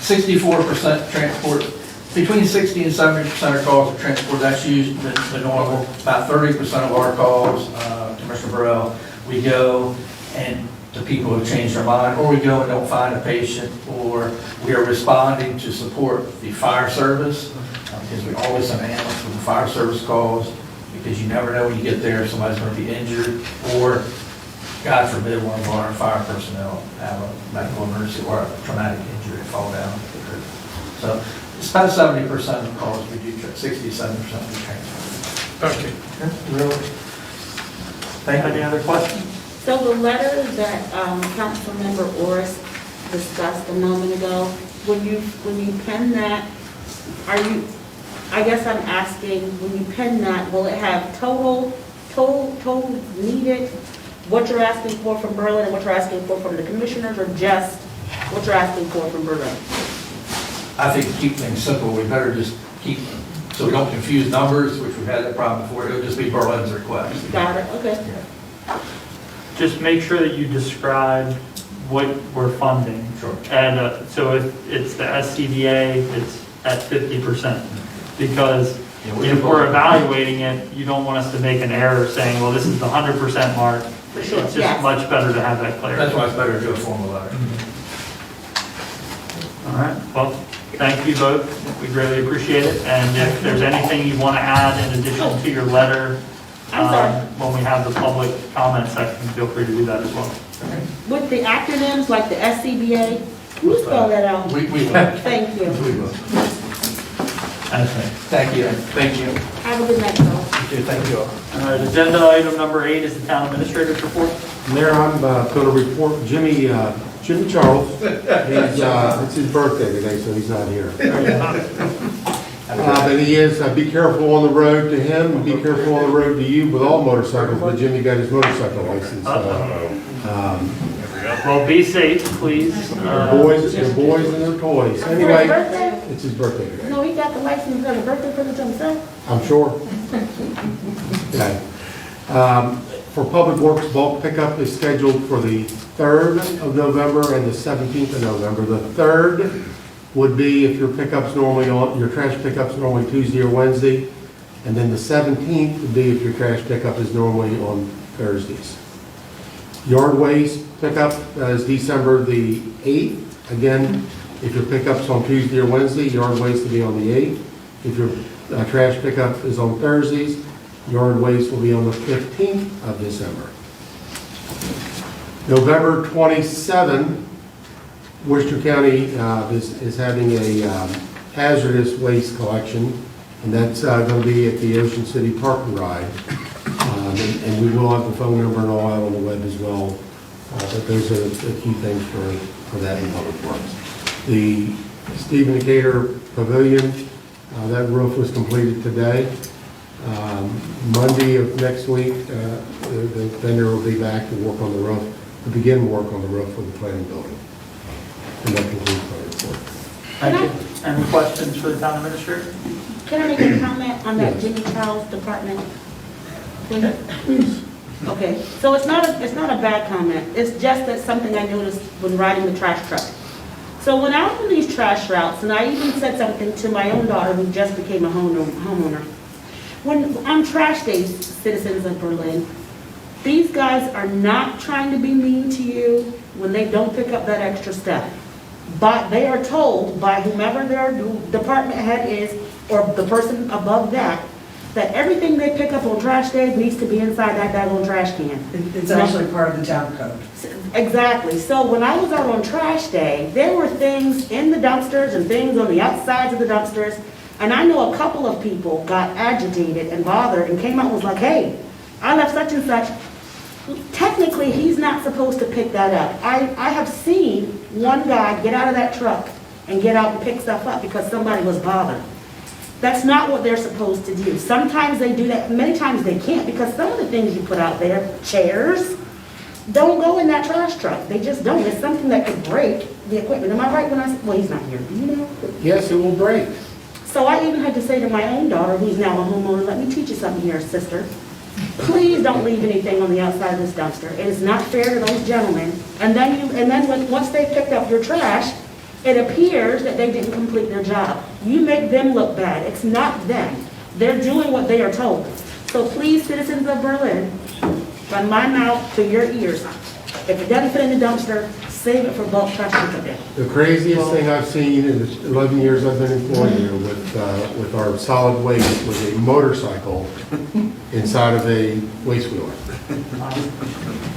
Speaker 17: 64% transport, between 60 and 70% of calls are transport, that's used the normal. About 30% of our calls, Commissioner Burrell, we go and to people who change their mind, or we go and don't find a patient, or we are responding to support the fire service, because we always send ambulance when the fire service calls, because you never know when you get there if somebody's going to be injured, or God forbid one of our fire personnel have a medical emergency or a traumatic injury, fall down. So it's about 70% of the calls we do, 67% we transfer.
Speaker 14: Okay.
Speaker 1: Really? Any other questions?
Speaker 11: So the letter that Councilmember Orris discussed a moment ago, when you pen that, I guess I'm asking, when you pen that, will it have total needed, what you're asking for from Berlin and what you're asking for from the commissioners, or just what you're asking for from Berlin?
Speaker 17: I think to keep things simple, we better just keep, so we don't confuse numbers, which we've had that problem before. It'll just be Berlin's request.
Speaker 11: Got it, okay.
Speaker 17: Yeah.
Speaker 1: Just make sure that you describe what we're funding.
Speaker 17: Sure.
Speaker 1: And so if it's the SCBA, it's at 50%. Because if we're evaluating it, you don't want us to make an error saying, well, this is the 100% mark.
Speaker 11: For sure,
Speaker 1: It's just
Speaker 11: yes.
Speaker 1: much better to have that clarity.
Speaker 17: That's why it's better to do a formal letter.
Speaker 1: All right, well, thank you both. We greatly appreciate it. And if there's anything you want to add in addition to your letter,
Speaker 11: I'm sorry.
Speaker 1: when we have the public comment section, feel free to do that as well.
Speaker 11: With the acronyms like the SCBA, can you spell that out?
Speaker 17: We will.
Speaker 11: Thank you.
Speaker 17: We will. Thank you. Thank you.
Speaker 11: Have a good night, y'all.
Speaker 17: Thank you all.
Speaker 1: All right, agenda item number 8 is the town administrator's report.
Speaker 2: Mayor, I'm going to report Jimmy Charles. It's his birthday today, so he's not here. But he is, be careful on the road to him, and be careful on the road to you with all motorcycles, but Jimmy got his motorcycle license.
Speaker 1: Well, be safe, please.
Speaker 2: Your boys and their toys. Anyway,
Speaker 11: birthday?
Speaker 2: it's his birthday today.
Speaker 11: No, he got the license on the birthday present to himself.
Speaker 2: I'm sure. Okay. For Public Works, bulk pickup is scheduled for the 3rd of November and the 17th of November. The 3rd would be if your trash pickup's normally Tuesday or Wednesday, and then the 17th would be if your trash pickup is normally on Thursdays. Yard waste pickup is December the 8th. Again, if your pickup's on Tuesday or Wednesday, yard waste will be on the 8th. If your trash pickup is on Thursdays, yard waste will be on the 15th of December. November 27, Worcester County is having a hazardous waste collection, and that's going to be at the Ocean City Park and Ride. And we will have the phone number and all out on the web as well. But those are a few things for that in Public Works. The Stephen Decatur Pavilion, that roof was completed today. Monday of next week, the vendor will be back to work on the roof, to begin work on the roof for the planning building. And that concludes my report.
Speaker 1: Thank you. Any questions for the town administrator?
Speaker 11: Can I make a comment on that Jimmy Charles department? Please? Okay, so it's not a bad comment. It's just that something I noticed when riding the trash truck. So when I was on these trash routes, and I even said something to my own daughter who just became a homeowner, when on trash days, citizens of Berlin, these guys are not trying to be mean to you when they don't pick up that extra stuff. but they are told by whomever their department head is, or the person above that everything they pick up on trash day needs to be inside that daggone trash can.
Speaker 12: It's actually part of the town code.
Speaker 11: Exactly. So when I was out on trash day, there were things in the dumpsters and things on the outsides of the dumpsters. And I know a couple of people got agitated and bothered and came out and was like, hey, I left such and such. Technically, he's not supposed to pick that up. I have seen one guy get out of that truck and get out and pick stuff up because somebody was bothered. That's not what they're supposed to do. Sometimes they do that, many times they can't, because some of the things you put out there, chairs, don't go in that trash truck. They just don't. It's something that could break the equipment. Am I right when I say, well, he's not here, do you know?
Speaker 2: Yes, it will break.
Speaker 11: So I even had to say to my own daughter, who's now a homeowner, let me teach you something here, sister. Please don't leave anything on the outside of this dumpster. It is not fair to those gentlemen. And then once they picked up your trash, it appears that they didn't complete their job. You make them look bad. It's not them. They're doing what they are told. So please, citizens of Berlin, from my mouth to your ears, if it doesn't fit in the dumpster, save it for bulk trash pickup day.
Speaker 2: The craziest thing I've seen in the 11 years I've been employed here with our solid waste was a motorcycle inside of a waste wheeler.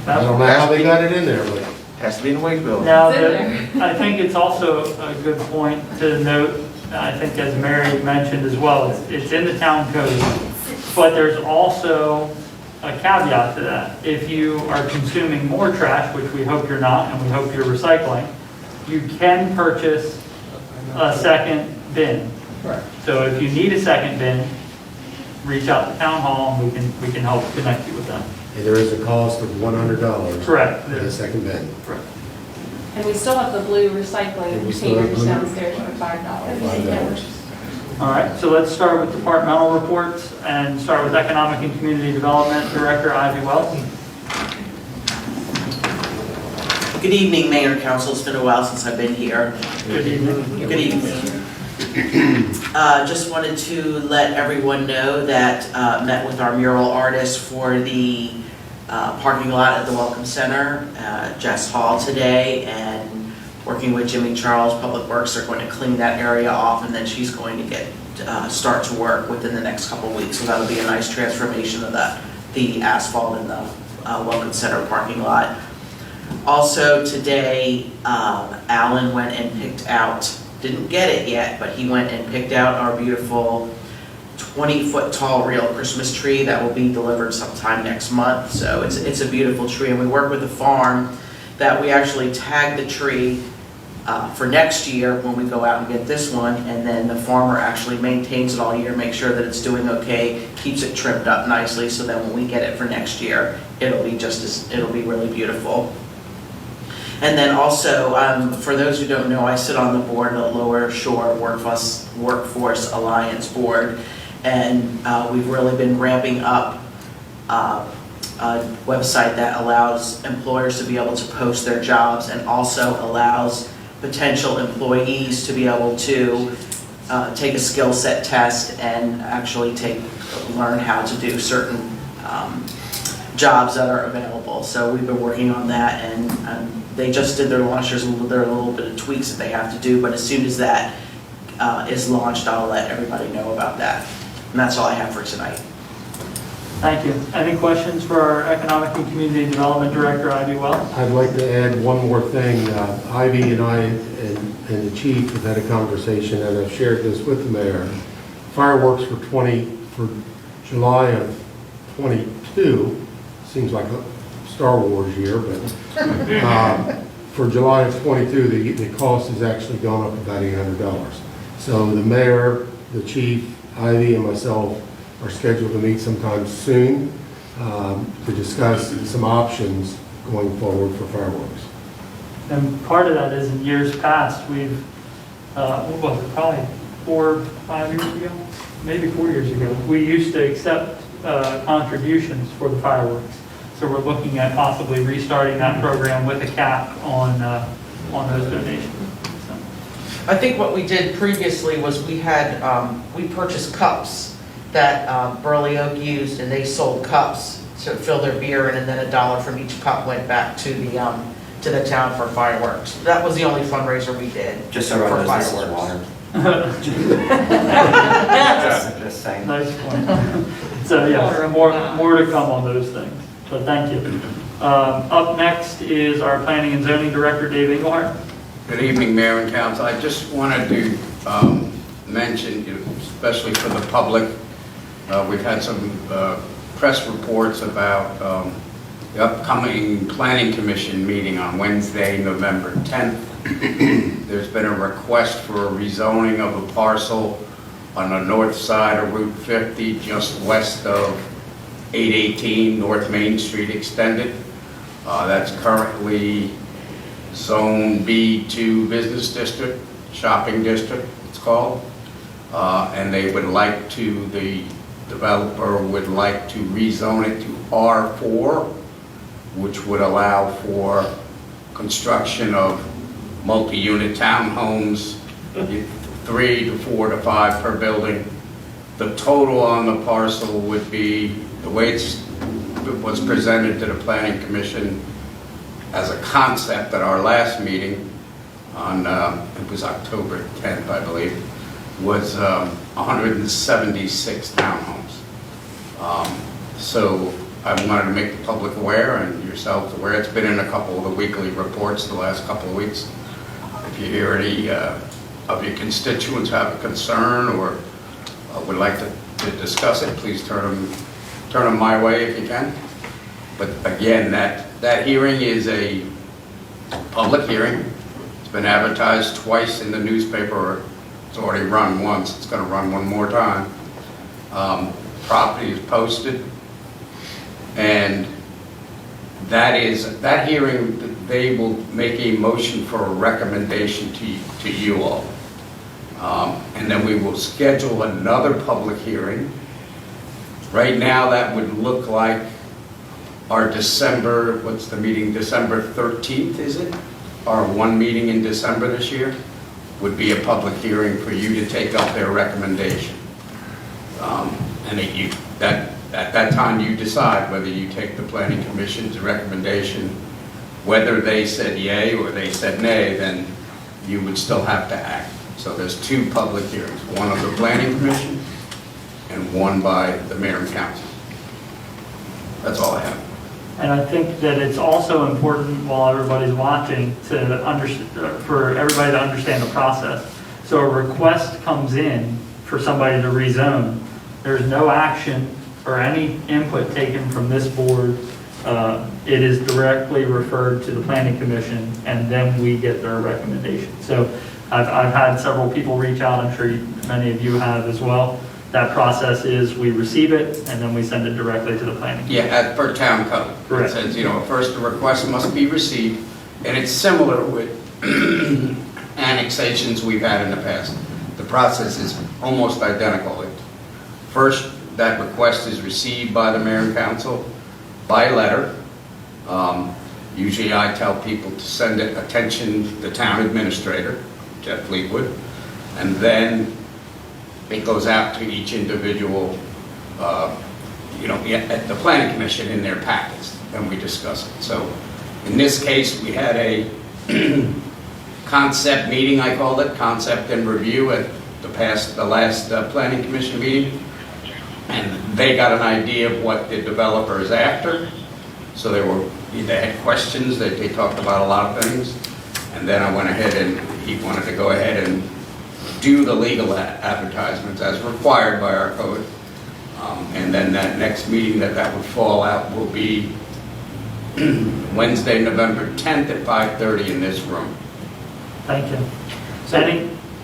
Speaker 2: I don't know how they got it in there, but
Speaker 6: Has to be in the waste building.
Speaker 1: Now, I think it's also a good point to note, I think as Mary mentioned as well, it's in the town code, but there's also a caveat to that. If you are consuming more trash, which we hope you're not, and we hope you're recycling, you can purchase a second bin.
Speaker 12: Right.
Speaker 1: So if you need a second bin, reach out to town hall and we can help connect you with them.
Speaker 2: and there is a cost of $100.
Speaker 1: Correct.
Speaker 2: For the second bin.
Speaker 1: Correct.
Speaker 4: And we still have the blue
Speaker 2: And
Speaker 4: recycling
Speaker 2: we still have
Speaker 4: containers
Speaker 2: blue?
Speaker 4: downstairs for $5.
Speaker 2: $5.
Speaker 1: All right, so let's start with departmental reports and start with Economic and Community Development Director Ivy Wells.
Speaker 18: Good evening, Mayor and Council. It's been a while since I've been here.
Speaker 1: Good evening.
Speaker 18: Good evening. Just wanted to let everyone know that met with our mural artist for the parking lot at the Welcome Center, Jess Hall today, and working with Jimmy Charles, Public Works, are going to clean that area off, and then she's going to get start to work within the next couple of weeks. So that'll be a nice transformation of the asphalt in the Welcome Center parking lot. Also today, Alan went and picked out, didn't get it yet, but he went and picked out our beautiful 20-foot tall real Christmas tree that will be delivered sometime next month. So it's a beautiful tree, and we work with a farm that we actually tag the tree for next year when we go out and get this one, and then the farmer actually maintains it all year, makes sure that it's doing okay, keeps it trimmed up nicely, so then when we get it for next year, it'll be really beautiful. And then also, for those who don't know, I sit on the board of the Lower Shore Workforce Alliance Board, and we've really been ramping up a website that allows employers to be able to post their jobs and also allows potential employees to be able to take a skill set test and actually learn how to do certain jobs that are available. So we've been working on that, and they just did their launch. There are a little bit of tweaks that they have to do, but as soon as that is launched, I'll let everybody know about that. And that's all I have for tonight.
Speaker 1: Thank you. Any questions for our Economic and Community Development Director, Ivy Wells?
Speaker 2: I'd like to add one more thing. Ivy and I and the chief have had a conversation, and I've shared this with the mayor. Fireworks for July of 22, seems like a Star Wars year, but for July of 22, the cost has actually gone up about $800. So the mayor, the chief, Ivy, and myself are scheduled to meet sometime soon to discuss some options going forward for fireworks.
Speaker 1: And part of that is in years past, we've, probably 4 or 5 years ago, maybe 4 years ago, we used to accept contributions for the fireworks. So we're looking at possibly restarting that program with a cap on those donations. So.
Speaker 18: I think what we did previously was we purchased cups that Burley Oak used, and they sold cups to fill their beer in, and then $1 from each cup went back to to the town for fireworks. That was the only fundraiser we did.
Speaker 10: Just so
Speaker 18: for
Speaker 10: everyone knows, this is
Speaker 18: fireworks.
Speaker 10: water. Just saying.
Speaker 1: Nice point. So yeah, more to come on those things, but thank you. Up next is our Planning and Zoning Director, Dave Engelhardt.
Speaker 19: Good evening, Mayor and Council. I just wanted to mention, especially for the public, we've had some press reports about the upcoming Planning Commission meeting on Wednesday, November 10th. There's been a request for a rezoning of a parcel on the north side of Route 50, just west of 818 North Main Street Extended. That's currently Zone B2 Business District, Shopping District, it's called. And they would like to, the developer would like to rezone it to R4, which would allow for construction of multi-unit townhomes, 3 to 4 to 5 per building. The total on the parcel would be, the way it was presented to the Planning Commission as a concept at our last meeting on, it was October 10th, I believe, was 176 townhomes. So I wanted to make the public aware and yourselves aware. It's been in a couple of the weekly reports the last couple of weeks. If you hear any of your constituents have a concern or would like to discuss it, please turn them my way if you can. But again, that hearing is a public hearing. It's been advertised twice in the newspaper. It's already run once. It's going to run one more time. Property is posted. And that hearing, they will make a motion for a recommendation to you all. And then we will schedule another public hearing. Right now, that would look like our December, what's the meeting, December 13th, is it? Our one meeting in December this year would be a public hearing for you to take up their recommendation. And at that time, you decide whether you take the Planning Commission's recommendation, whether they said yay or they said nay, then you would still have to act. So there's 2 public hearings, one of the Planning Commission and one by the Mayor and Council. That's all I have.
Speaker 1: And I think that it's also important while everybody's watching for everybody to understand the process. So a request comes in for somebody to rezone. There's no action or any input taken from this board. It is directly referred to the Planning Commission, and then we get their recommendation. So I've had several people reach out. I'm sure many of you have as well. That process is we receive it and then we send it directly to the planning.
Speaker 19: Yeah, as per town code.
Speaker 1: Correct.
Speaker 19: It says, first the request must be received, and it's similar with annexations we've had in the past. The process is almost identical. First, that request is received by the Mayor and Council by letter. Usually I tell people to send it attention to the town administrator, Jeff Fleetwood, and then it goes out to each individual, at the Planning Commission in their packets, and we discuss it. So in this case, we had a concept meeting, I called it, concept and review at the last Planning Commission meeting, and they got an idea of what the developer is after. So they had questions, they talked about a lot of things, and then I went ahead and he wanted to go ahead and do the legal advertisements as required by our code. And then that next meeting that would fall out will be Wednesday, November 10th at 5:30 in this room.
Speaker 1: Thank you.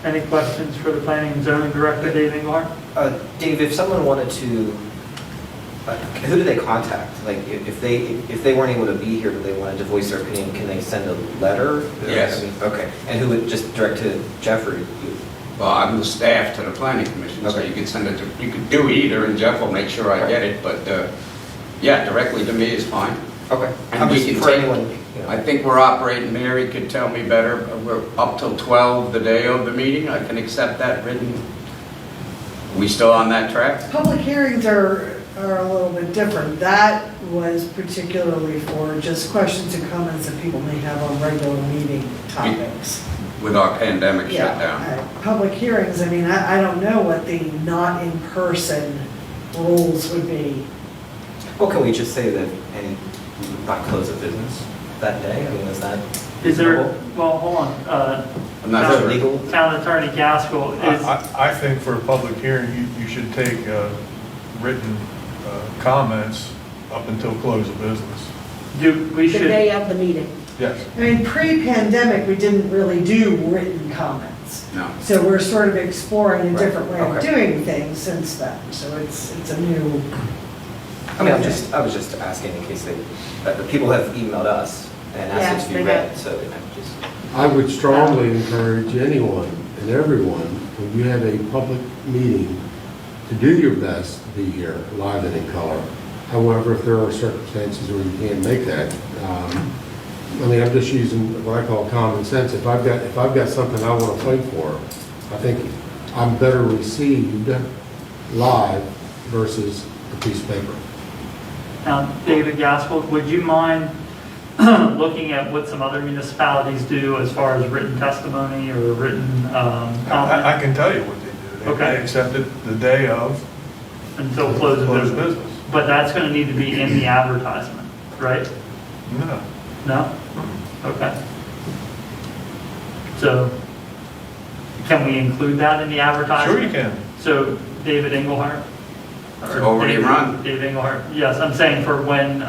Speaker 1: Any questions for the Planning and Zoning Director, Dave Engelhardt?
Speaker 10: Dave, if someone wanted to, who do they contact? Like, if they weren't able to be here, but they wanted to voice their opinion, can they send a letter?
Speaker 19: Yes.
Speaker 10: Okay. And who would just direct to Jeff or you?
Speaker 19: Well, I'm the staff to the Planning Commission, so you could send it to, you could do either, and Jeff will make sure I get it, but yeah, directly to me is fine.
Speaker 10: Okay.
Speaker 19: And we can
Speaker 10: for
Speaker 19: take,
Speaker 10: anyone,
Speaker 19: I think we're operating, Mary could tell me better, we're up till 12 the day of the meeting, I can accept that written. We still on that track?
Speaker 12: Public hearings are are a little bit different. That was particularly for just questions and comments that people may have on regular meeting topics.
Speaker 19: With our pandemic
Speaker 12: Yeah,
Speaker 19: shutdown.
Speaker 12: public hearings, I mean, I don't know what the not in-person rules would be.
Speaker 10: Well, can we just say that any, not close of business that day? I mean, is that?
Speaker 1: Is there,
Speaker 10: reasonable?
Speaker 1: well, hold on.
Speaker 19: I'm not
Speaker 10: Is that
Speaker 19: sure.
Speaker 10: legal?
Speaker 1: Town Attorney Gaskell, is,
Speaker 3: I think for a public hearing, you should take written comments up until close of business.
Speaker 1: we
Speaker 11: The
Speaker 1: should,
Speaker 11: day of the meeting.
Speaker 3: Yes.
Speaker 12: I mean, pre-pandemic, we didn't really do written comments.
Speaker 19: No.
Speaker 12: So we're sort of exploring a
Speaker 10: Right,
Speaker 12: different way of
Speaker 10: okay.
Speaker 12: doing things since then. So it's a new.
Speaker 10: I mean, I was just asking in case the people have emailed us and asked
Speaker 11: Yes,
Speaker 10: it to
Speaker 11: they
Speaker 10: be read,
Speaker 11: have.
Speaker 10: so I'm just.
Speaker 2: I would strongly encourage anyone and everyone, when you have a public meeting, to do your best to be here, live and in color. However, if there are circumstances where you can't make that, I mean, I'm just using what I call common sense. If I've got something I want to fight for, I think I'm better received live versus a piece of paper.
Speaker 1: now, David Gaskell, would you mind looking at what some other municipalities do as far as written testimony or written comment?
Speaker 3: I can tell you what they do.
Speaker 1: Okay.
Speaker 3: They accept it the day of
Speaker 1: Until close of
Speaker 3: close
Speaker 1: business.
Speaker 3: business.
Speaker 1: But that's going to need to be in the advertisement, right?
Speaker 3: No.
Speaker 1: No? Okay. So, can we include that in the advertisement?
Speaker 3: Sure you can.
Speaker 1: So, David Engelhardt?
Speaker 19: It's already run.
Speaker 1: David Engelhardt, yes, I'm saying for when,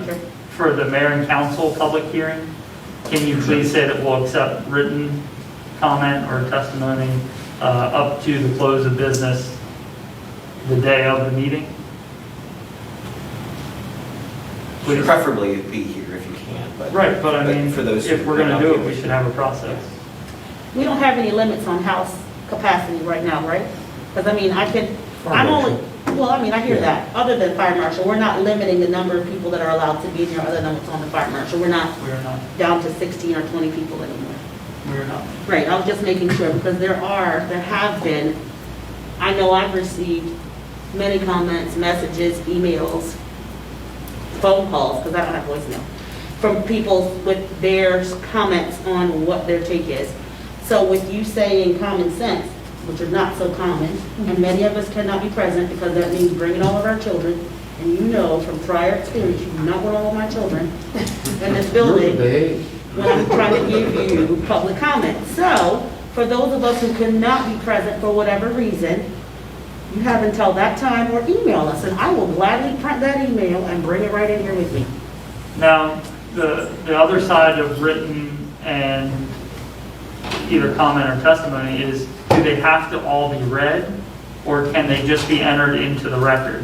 Speaker 11: Future.
Speaker 1: for the mayor and council public hearing, can you please say that we'll accept written comment or testimony up to the close of business the day of the meeting? Please.
Speaker 10: Preferably be here if you can, but.
Speaker 1: Right, but I mean,
Speaker 10: for those
Speaker 1: if
Speaker 10: who
Speaker 1: we're
Speaker 10: may
Speaker 1: gonna
Speaker 10: not
Speaker 1: do
Speaker 10: be
Speaker 1: it, we
Speaker 10: able
Speaker 1: should have a process.
Speaker 11: We don't have any limits on house capacity right now, right? Because I mean, I'm only, well, I mean, I hear that. Other than fire marshal, we're not limiting the number of people that are allowed to be in here other than what's on the fire marshal. We're not
Speaker 1: We're not,
Speaker 11: down to 16 or 20 people anymore.
Speaker 1: we're not.
Speaker 11: Right, I was just making sure because there have been, I know I've received many comments, messages, emails, phone calls, because I don't have voicemail, from people with their comments on what their take is. So with you saying common sense, which is not so common, and many of us cannot be present because that means bringing all of our children, and you know from prior experience, you do not want all of my children in this building when I'm trying to give you public comment. So, for those of us who cannot be present for whatever reason, you have until that time or email us, and I will gladly print that email and bring it right in here with me.
Speaker 1: Now, the other side of written and either comment or testimony is, do they have to all be read, or can they just be entered into the record?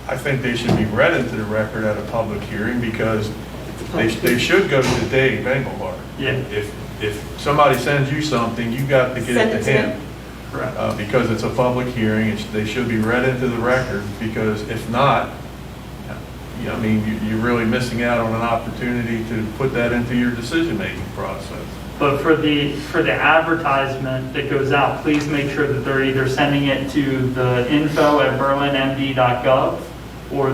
Speaker 3: I think they should be read into the record at a public hearing because they should go to Dave Engelhardt.
Speaker 1: Yeah.
Speaker 3: If somebody sends you something, you got to get
Speaker 11: Send
Speaker 3: it
Speaker 11: it
Speaker 3: to
Speaker 11: to
Speaker 3: him.
Speaker 11: him.
Speaker 1: Correct.
Speaker 3: Because it's a public hearing, they should be read into the record, because if not, I mean, you're really missing out on an opportunity to put that into your decision-making process.
Speaker 1: But for the advertisement that goes out, please make sure that they're either sending it to the info@berlinmd.gov, or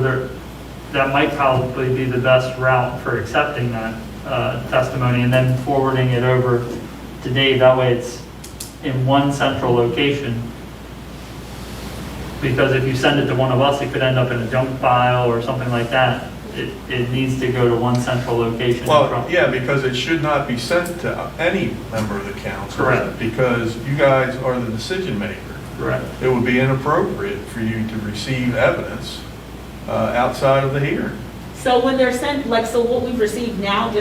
Speaker 1: that might probably be the best route for accepting that testimony, and then forwarding it over to Dave. That way it's in one central location. Because if you send it to one of us, it could end up in a junk file or something like that. It needs to go to one central location.
Speaker 3: Well, yeah, because it should not be sent to any member of the council.
Speaker 1: Correct.
Speaker 3: Because you guys are the decision maker.
Speaker 1: Correct.
Speaker 3: It would be inappropriate for you to receive evidence outside of the hearing.
Speaker 11: So when they're sent, like, so what we've received now, do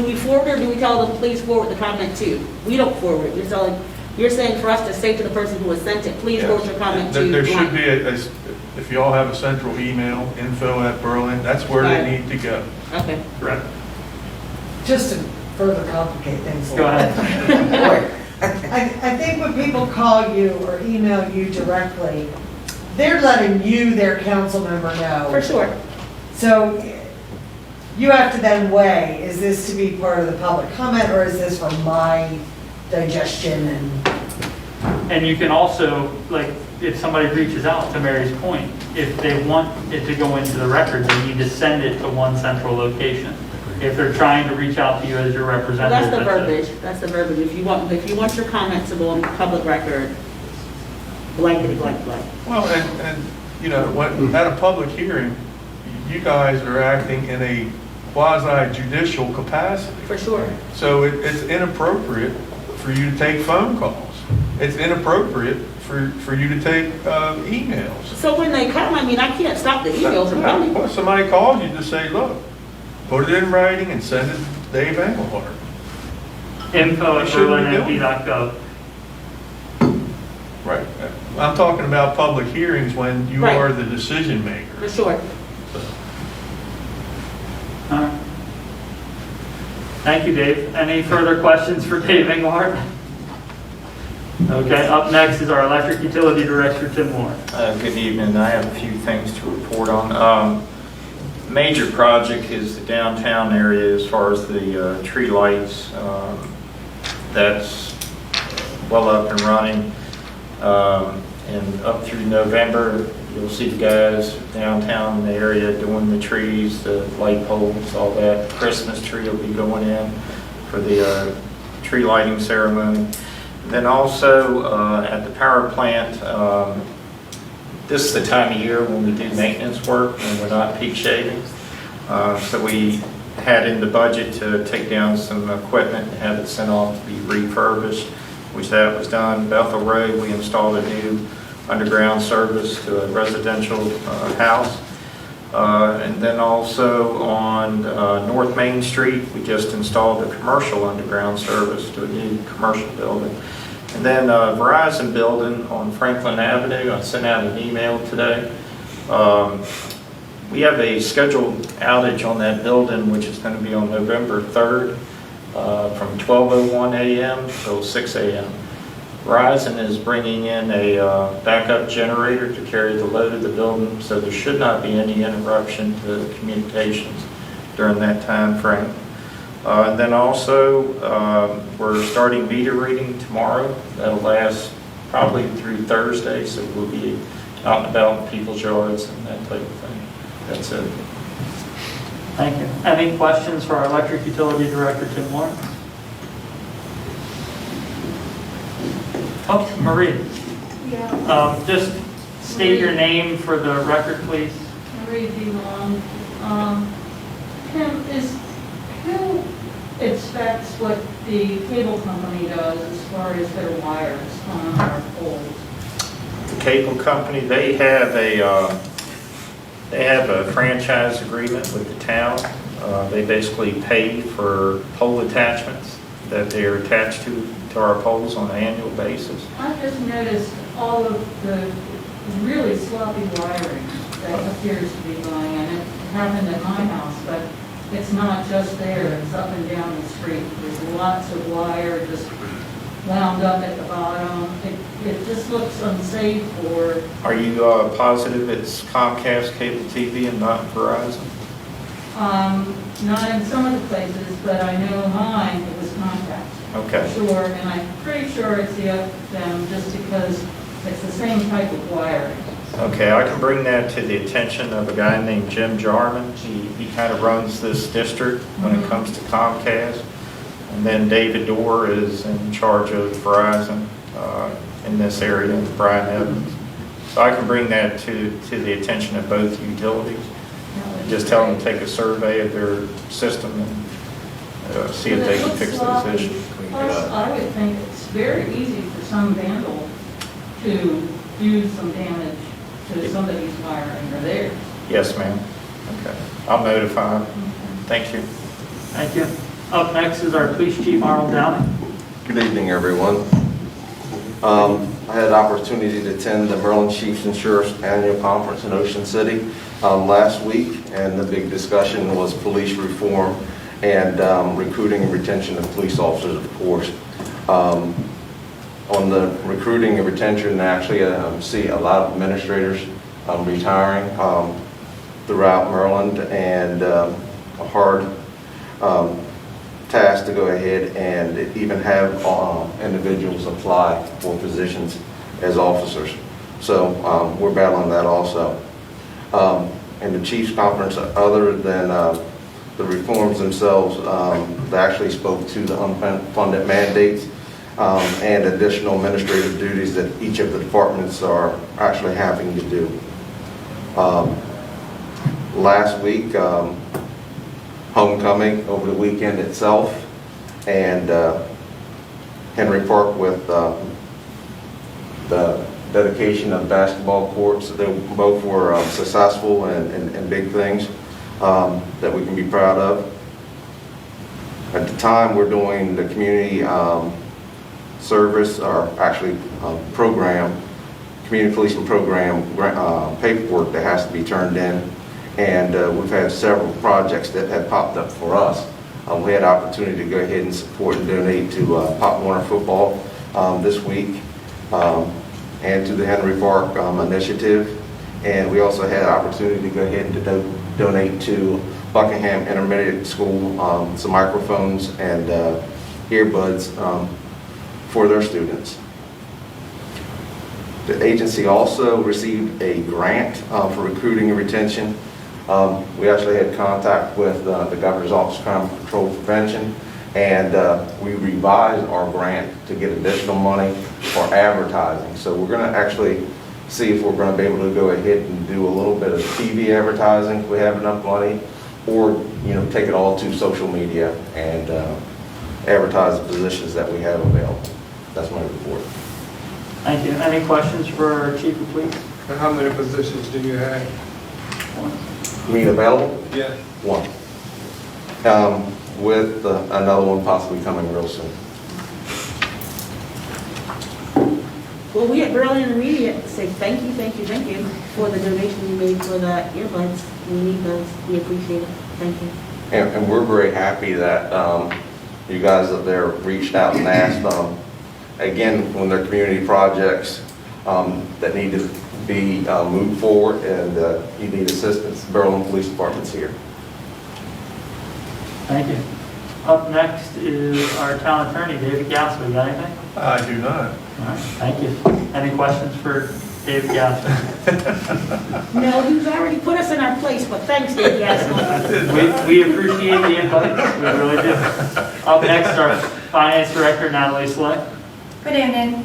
Speaker 11: we forward or do we tell them, please forward the comment to? We don't forward. You're saying for us to say to the person who has sent it, please forward your comment to.
Speaker 3: There should be if you all have a central email, info@berlin, that's where they
Speaker 11: Right.
Speaker 3: need to go.
Speaker 11: Okay.
Speaker 1: Correct.
Speaker 12: Just to further complicate things a
Speaker 1: Go
Speaker 12: little.
Speaker 1: ahead.
Speaker 12: I think when people call you or email you directly, they're letting you, their council member, know.
Speaker 11: For sure.
Speaker 12: So you have to then weigh, is this to be part of the public comment, or is this for my digestion and
Speaker 1: And you can also, like, if somebody reaches out, to Mary's point, if they want it to go into the record, they need to send it to one central location. If they're trying to reach out to you as your
Speaker 11: Well,
Speaker 1: representative.
Speaker 11: that's the verbiage, that's the verbiage. If you want your comments to go on public record, blankety blank blank.
Speaker 16: Well, and, you know, at a public hearing, you guys are acting in a quasi judicial capacity.
Speaker 11: For sure.
Speaker 16: So it's inappropriate for you to take phone calls. It's inappropriate for you to take emails.
Speaker 11: So when they come, I mean, I can't stop the emails from coming.
Speaker 16: Well, somebody calls you to say, look, put it in writing and send it to Dave Engelhardt.
Speaker 1: info@berlinmp.gov.
Speaker 16: Right. I'm talking about public hearings when you
Speaker 11: Right.
Speaker 16: are the decision maker.
Speaker 11: For sure.
Speaker 1: All right. Thank you, Dave. Any further questions for Dave Engelhardt? Okay, up next is our Electric Utility Director, Tim Moore.
Speaker 5: Good evening. I have a few things to report on. Major project is the downtown area as far as the tree lights. That's well up and running. And up through November, you'll see the guys downtown in the area doing the trees, the light poles, all that. The Christmas tree will be going in for the tree lighting ceremony. Then also at the power plant, this is the time of year when we do maintenance work and we're not peak shaving. So we had in the budget to take down some equipment and have it sent off to be refurbished, which that was done. Bethel Road, we installed a new underground service to a residential house. And then also on North Main Street, we just installed a commercial underground service to a new commercial building. And then Verizon building on Franklin Avenue, I sent out an email today. We have a scheduled outage on that building, which is going to be on November 3rd from 12:01 a.m. till 6 a.m. Verizon is bringing in a backup generator to carry the load of the building, so there should not be any interruption to communications during that time frame. And then also, we're starting meter reading tomorrow. That'll last probably through Thursday, so we'll be out and about in people's yards and that type of thing. That's it.
Speaker 1: Thank you. Any questions for our Electric Utility Director, Tim Moore? Oh, Marie.
Speaker 20: Yeah.
Speaker 1: Just state your name for the record, please.
Speaker 20: Marie D. Long. Tim, who inspects what the cable company does as far as their wires on our poles?
Speaker 5: The cable company, they have a franchise agreement with the town. They basically pay for pole attachments that they are attached to our poles on an annual basis.
Speaker 20: I've just noticed all of the really sloppy wiring that appears to be going in. It happened at my house, but it's not just there, it's up and down the street. There's lots of wire just wound up at the bottom. It just looks unsafe. Or
Speaker 5: Are you positive it's Comcast Cable TV and not Verizon?
Speaker 20: not in some of the places, but I know mine, it was Comcast.
Speaker 5: Okay.
Speaker 20: Sure, and I'm pretty sure it's them just because it's the same type of wiring.
Speaker 5: Okay, I can bring that to the attention of a guy named Jim Jarman. He kind of runs this district when it comes to Comcast. And then David Dorr is in charge of Verizon in this area, and Brian Evans. So I can bring that to the attention of both utilities. Just tell them to take a survey of their system and see if they can fix this issue.
Speaker 20: Plus, I would think it's very easy for some vandal to do some damage to somebody's wiring or theirs.
Speaker 5: Yes, ma'am. Okay. I'll notify them. Thank you.
Speaker 1: Thank you. Up next is our Police Chief, Arnold Downing.
Speaker 21: Good evening, everyone. I had an opportunity to attend the Maryland Chiefs and Sheriffs Annual Conference in Ocean City last week, and the big discussion was police reform and recruiting and retention of police officers, of course. On the recruiting and retention, actually, I see a lot of administrators retiring throughout Maryland, and a hard tasked to go ahead and even have individuals apply for positions as officers. So we're battling that also. In the Chiefs Conference, other than the reforms themselves, they actually spoke to the unfunded mandates and additional administrative duties that each of the departments are actually having to do. Last week, homecoming over the weekend itself, and Henry Park with the dedication of basketball courts. They both were successful and big things that we can be proud of. At the time, we're doing the community service, or actually program, community policing program paperwork that has to be turned in. And we've had several projects that have popped up for us. We had opportunity to go ahead and support and donate to Pop Warner Football this week and to the Henry Park Initiative. And we also had opportunity to go ahead and donate to Buckingham Intermediate School some microphones and earbuds for their students. The agency also received a grant for recruiting and retention. We actually had contact with the Governor's Office of Crime Control Prevention, and we revised our grant to get additional money for advertising. So we're going to actually see if we're going to be able to go ahead and do a little bit of TV advertising if we have enough money, or take it all to social media and advertise the positions that we have available. That's my report.
Speaker 1: Thank you. Any questions for Chief of Police?
Speaker 14: And how many positions do you have?
Speaker 21: You mean available?
Speaker 14: Yeah.
Speaker 21: One. With another one possibly coming real soon.
Speaker 11: Well, we at Berlin Intermediate say thank you for the donation you made for the earbuds. We need those. We appreciate it. Thank you.
Speaker 21: And we're very happy that you guys up there reached out and asked, again, when there are community projects that need to be moved forward and you need assistance, Berlin Police Department's here.
Speaker 1: Thank you. Up next is our town attorney, David Gassler. You got anything?
Speaker 15: I do not.
Speaker 1: All right, thank you. Any questions for David Gassler?
Speaker 11: No, you've already put us in our place, but thanks, Dave Gassler.
Speaker 1: We appreciate the invite. We really do. Up next, our Finance Director, Natalie Slay.
Speaker 13: Good evening.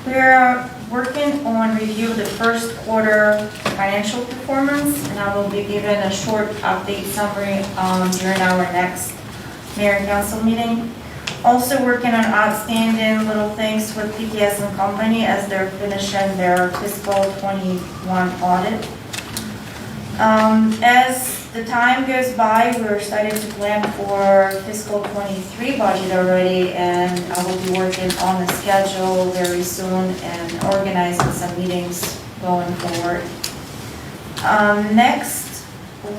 Speaker 13: We're working on review of the first quarter financial performance, and I will be giving a short update summary during our next Mayor and Council meeting. Also working on outstanding little things with PTS and Company as they're finishing their fiscal 21 audit. As the time goes by, we're starting to plan for fiscal 23 budget already, and I will be working on the schedule very soon and organizing some meetings going forward. Next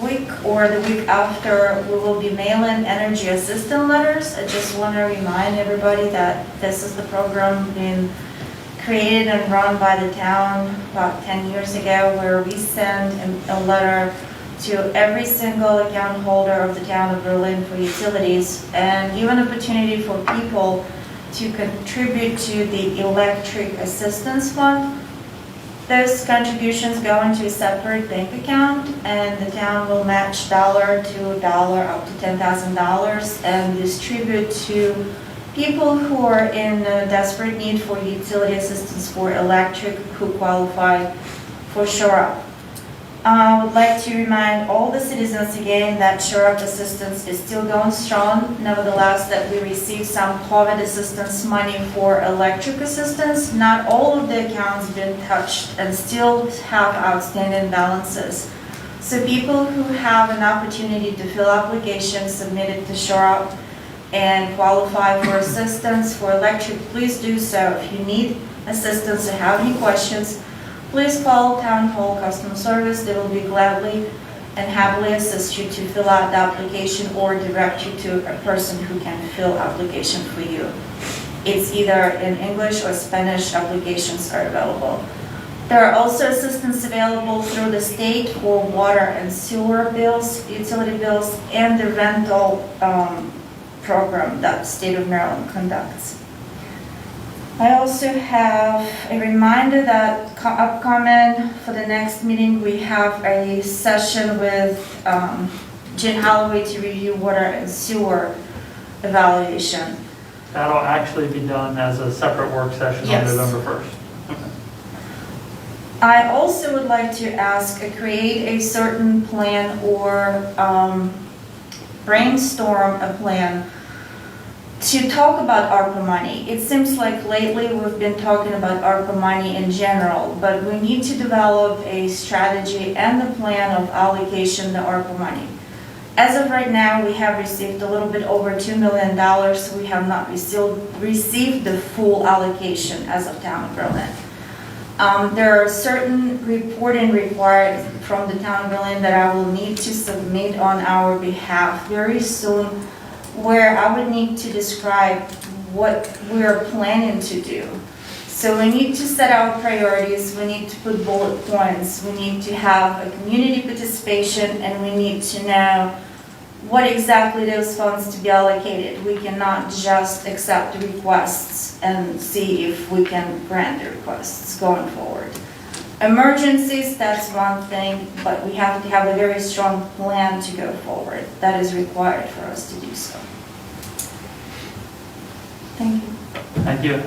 Speaker 13: week or the week after, we will be mailing energy assistance letters. I just want to remind everybody that this is the program being created and run by the town about 10 years ago, where we send a letter to every single account holder of the town of Berlin for utilities, and give an opportunity for people to contribute to the electric assistance fund. Those contributions go into a separate bank account, and the town will match dollar to dollar up to $10,000 and distribute to people who are in desperate need for utility assistance for electric who qualify for SHORE-UP. I would like to remind all the citizens again that SHORE-UP assistance is still going strong. Nevertheless, that we received some COVID assistance money for electric assistance. Not all of the accounts been touched and still have outstanding balances. So people who have an opportunity to fill applications submitted to SHORE-UP and qualify for assistance for electric, please do so. If you need assistance or have any questions, please call Town Hall Customer Service. They will be gladly and happily assist you to fill out the application or direct you to a person who can fill application for you. It's either in English or Spanish. Applications are available. There are also assistance available through the state for water and sewer bills, utility bills, and the rental program that State of Maryland conducts. I also have a reminder that upcoming for the next meeting, we have a session with Jen Holloway to review water and sewer evaluation.
Speaker 1: That'll actually be done as a separate work session on
Speaker 13: Yes.
Speaker 1: November 1st.
Speaker 13: I also would like to ask, create a certain plan or brainstorm a plan to talk about ARPA money. It seems like lately we've been talking about ARPA money in general, but we need to develop a strategy and the plan of allocation of ARPA money. As of right now, we have received a little bit over $2 million. We have not received the full allocation as of Town of Berlin. There are certain reporting required from the Town of Berlin that I will need to submit on our behalf very soon, where I would need to describe what we're planning to do. So we need to set out priorities, we need to put bullet points, we need to have a community participation, and we need to know what exactly those funds to be allocated. We cannot just accept requests and see if we can grant the requests going forward. Emergencies, that's one thing, but we have to have a very strong plan to go forward. That is required for us to do so. Thank you.
Speaker 1: Thank you.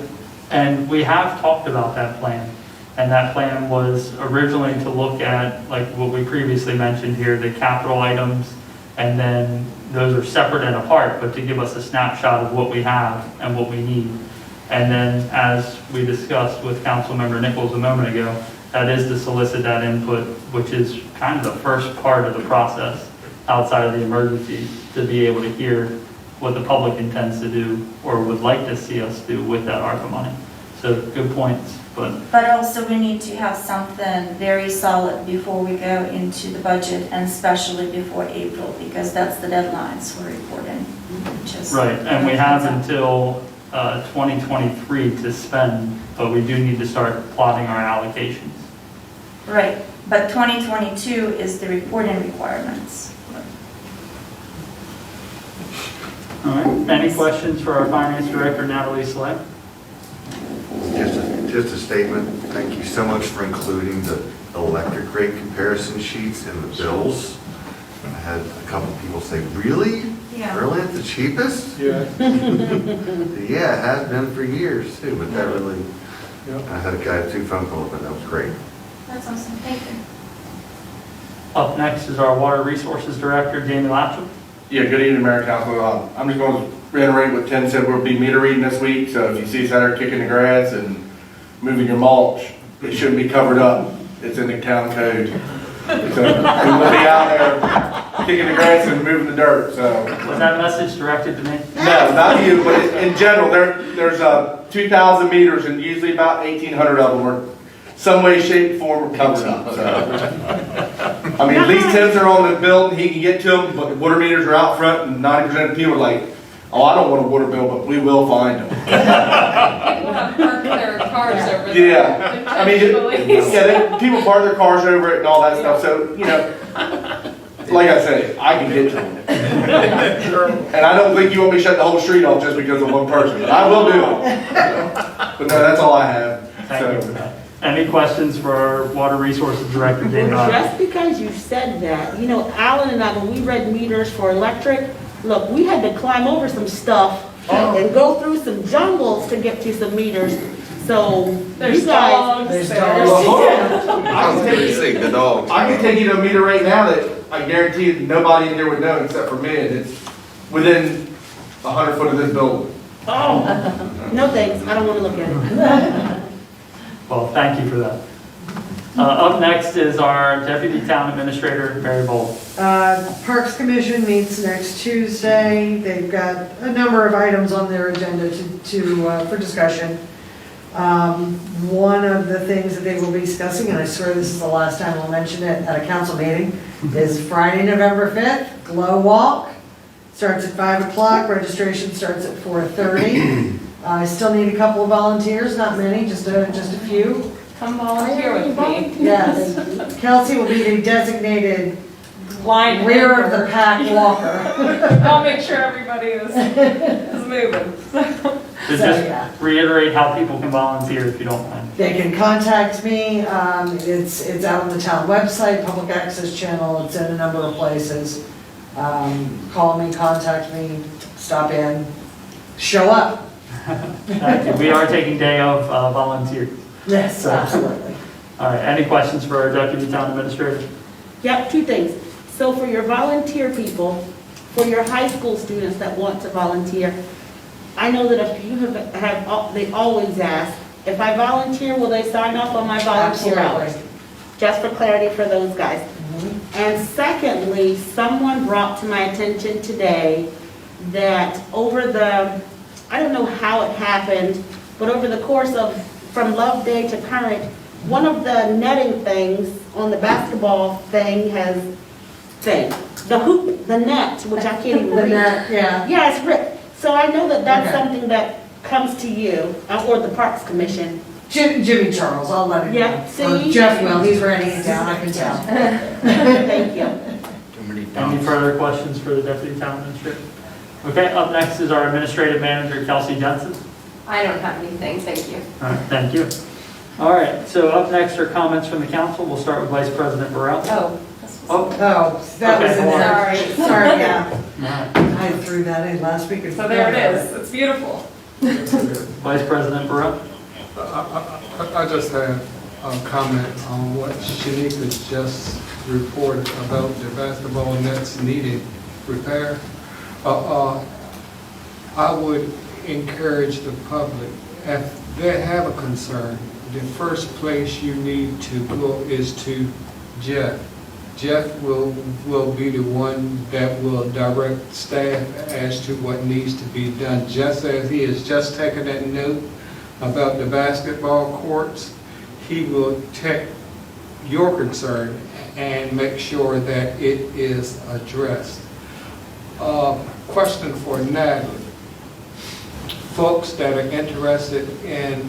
Speaker 1: And we have talked about that plan. And that plan was originally to look at, like what we previously mentioned here, the capital items, and then those are separate and apart, but to give us a snapshot of what we have and what we need. And then, as we discussed with Councilmember Nichols a moment ago, that is to solicit that input, which is kind of the first part of the process outside of the emergencies, to be able to hear what the public intends to do or would like to see us do with that ARPA money. So good points,
Speaker 13: But also we need to have something very solid before we go into the budget, and especially before April, because that's the deadlines for reporting.
Speaker 1: right, and we have until 2023 to spend, but we do need to start plotting our allocations.
Speaker 13: Right, but 2022 is the reporting requirements.
Speaker 1: All right, any questions for our Finance Director, Natalie Slay?
Speaker 15: Just a statement, thank you so much for including the electric rate comparison sheets in the bills. I had a couple people say, really?
Speaker 13: Yeah.
Speaker 15: Really, it's the cheapest?
Speaker 14: Yeah.
Speaker 15: Yeah, it has been for years too, but that really, I had a guy, 2 phone calls, but that was great.
Speaker 13: That's awesome, thank you.
Speaker 1: Up next is our Water Resources Director, Jamie Latcham.
Speaker 9: Yeah, good evening, Mayor and Council. I'm just going to reiterate what Tim said. We'll be meter reading this week, so if you see us out there kicking the grass and moving your mulch, it shouldn't be covered up. It's in the town code. So we will be out there kicking the grass and moving the dirt, so.
Speaker 1: Was that message directed to me?
Speaker 9: No, not you, but in general, there's 2,000 meters and usually about 1,800 of them are some way, shape, form covered up, so. I mean, at least Tim's are on the building, he can get to them, but the water meters are out front and 90% of people are like, oh, I don't want a water bill, but we will find them.
Speaker 4: People have parked their cars over there.
Speaker 9: Yeah, I mean, people park their cars over it and all that stuff, so, you know, like I say, I can get to them. And I don't think you want me to shut the whole street off just because of one person, but I will do it. But no, that's all I have.
Speaker 1: Thank you for that. Any questions for our Water Resources Director, Jamie Latcham?
Speaker 11: Just because you said that, you know, Alan and I, when we read meters for electric, look, we had to climb over some stuff and go through some jungles to get to some meters. So
Speaker 4: There's
Speaker 11: you guys,
Speaker 4: dogs.
Speaker 9: There's
Speaker 4: there's-
Speaker 9: dogs.
Speaker 21: I was gonna say, the dog.
Speaker 9: I can take you to a meter right now that I guarantee you nobody in here would know except for me, and it's within 100 foot of this building.
Speaker 11: oh, no thanks, I don't want to look at it.
Speaker 1: Well, thank you for that. Up next is our Deputy Town Administrator, Mary Bold.
Speaker 12: Parks Commission meets next Tuesday. They've got a number of items on their agenda for discussion. One of the things that they will be discussing, and I swear this is the last time I'll mention it at a council meeting, is Friday, November 5th, Glow Walk. Starts at 5 o'clock, registration starts at 4:30. I still need a couple of volunteers, not many, just a few.
Speaker 4: Come volunteer with me.
Speaker 12: Yes, Kelsey will be the designated
Speaker 4: line.
Speaker 12: rear of the pack walker.
Speaker 4: I'll make sure everybody is moving.
Speaker 1: So just reiterate how people can volunteer if you don't mind.
Speaker 12: They can contact me, it's out on the town website, public access channel, it's in a number of places. Call me, contact me, stop in, show up.
Speaker 1: Thank you. We are taking day of volunteer.
Speaker 12: Yes, absolutely.
Speaker 1: All right, any questions for our deputy town administrator?
Speaker 11: Yep, two things. So for your volunteer people, for your high school students that want to volunteer, I know that if you they always ask, if I volunteer, will they sign up on my volunteer hours?
Speaker 12: Absolutely.
Speaker 11: Just for clarity for those guys. And secondly, someone brought to my attention today that over the, I don't know how it happened, but over the course of, from Love Day to current, one of the netting things on the basketball thing the hoop, the net, which I can't even
Speaker 12: The
Speaker 11: read.
Speaker 12: net, yeah.
Speaker 11: Yeah, it's ripped. So I know that that's
Speaker 12: Okay.
Speaker 11: something that comes to you, or the Parks Commission.
Speaker 12: Jimmy Charles, I'll let him know.
Speaker 11: Yeah,
Speaker 12: Or
Speaker 11: see?
Speaker 12: Jeff will, he's writing it down, I can tell.
Speaker 11: Thank you.
Speaker 1: Any further questions for the deputy town administrator? Okay, up next is our administrative manager, Kelsey Jensen.
Speaker 4: I don't have anything, thank you.
Speaker 1: All right, thank you. All right, so up next are comments from the council. We'll start with Vice President Burrell.
Speaker 4: Oh.
Speaker 1: Oh,
Speaker 12: That was
Speaker 1: Okay,
Speaker 12: in
Speaker 1: hold on.
Speaker 12: there. Sorry, yeah.
Speaker 1: all right.
Speaker 12: I threw that in last week.
Speaker 4: So there it is, it's beautiful.
Speaker 1: Vice President Burrell.
Speaker 14: I just have a comment on what Shanika just reported about the basketball nets needing repair. I would encourage the public, if they have a concern, the first place you need to go is to Jeff. Jeff will be the one that will direct staff as to what needs to be done. Just as he has just taken that note about the basketball courts, he will take your concern and make sure that it is addressed. Question for Natalie. Folks that are interested in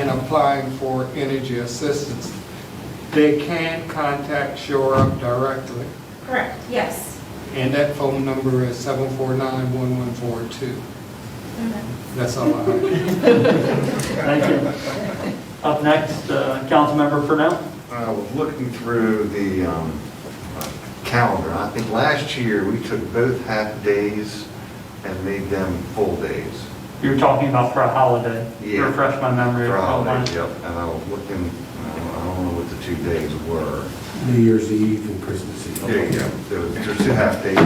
Speaker 14: applying for energy assistance, they can contact Shore Up directly.
Speaker 13: Correct, yes.
Speaker 14: And that phone number is 749-1142. That's all I have.
Speaker 1: Thank you. Up next, Councilmember Purnell.
Speaker 15: I was looking through the calendar. I think last year we took both half-days and made them full days.
Speaker 1: You're talking about for a holiday.
Speaker 15: Yeah.
Speaker 1: Refresh my memory.
Speaker 15: For a
Speaker 1: if you don't mind.
Speaker 15: holiday, yep. And I was looking, I don't know what the 2 days were.
Speaker 2: New Year's Eve and Christmas Eve.
Speaker 15: There you go. There's 2 half-days.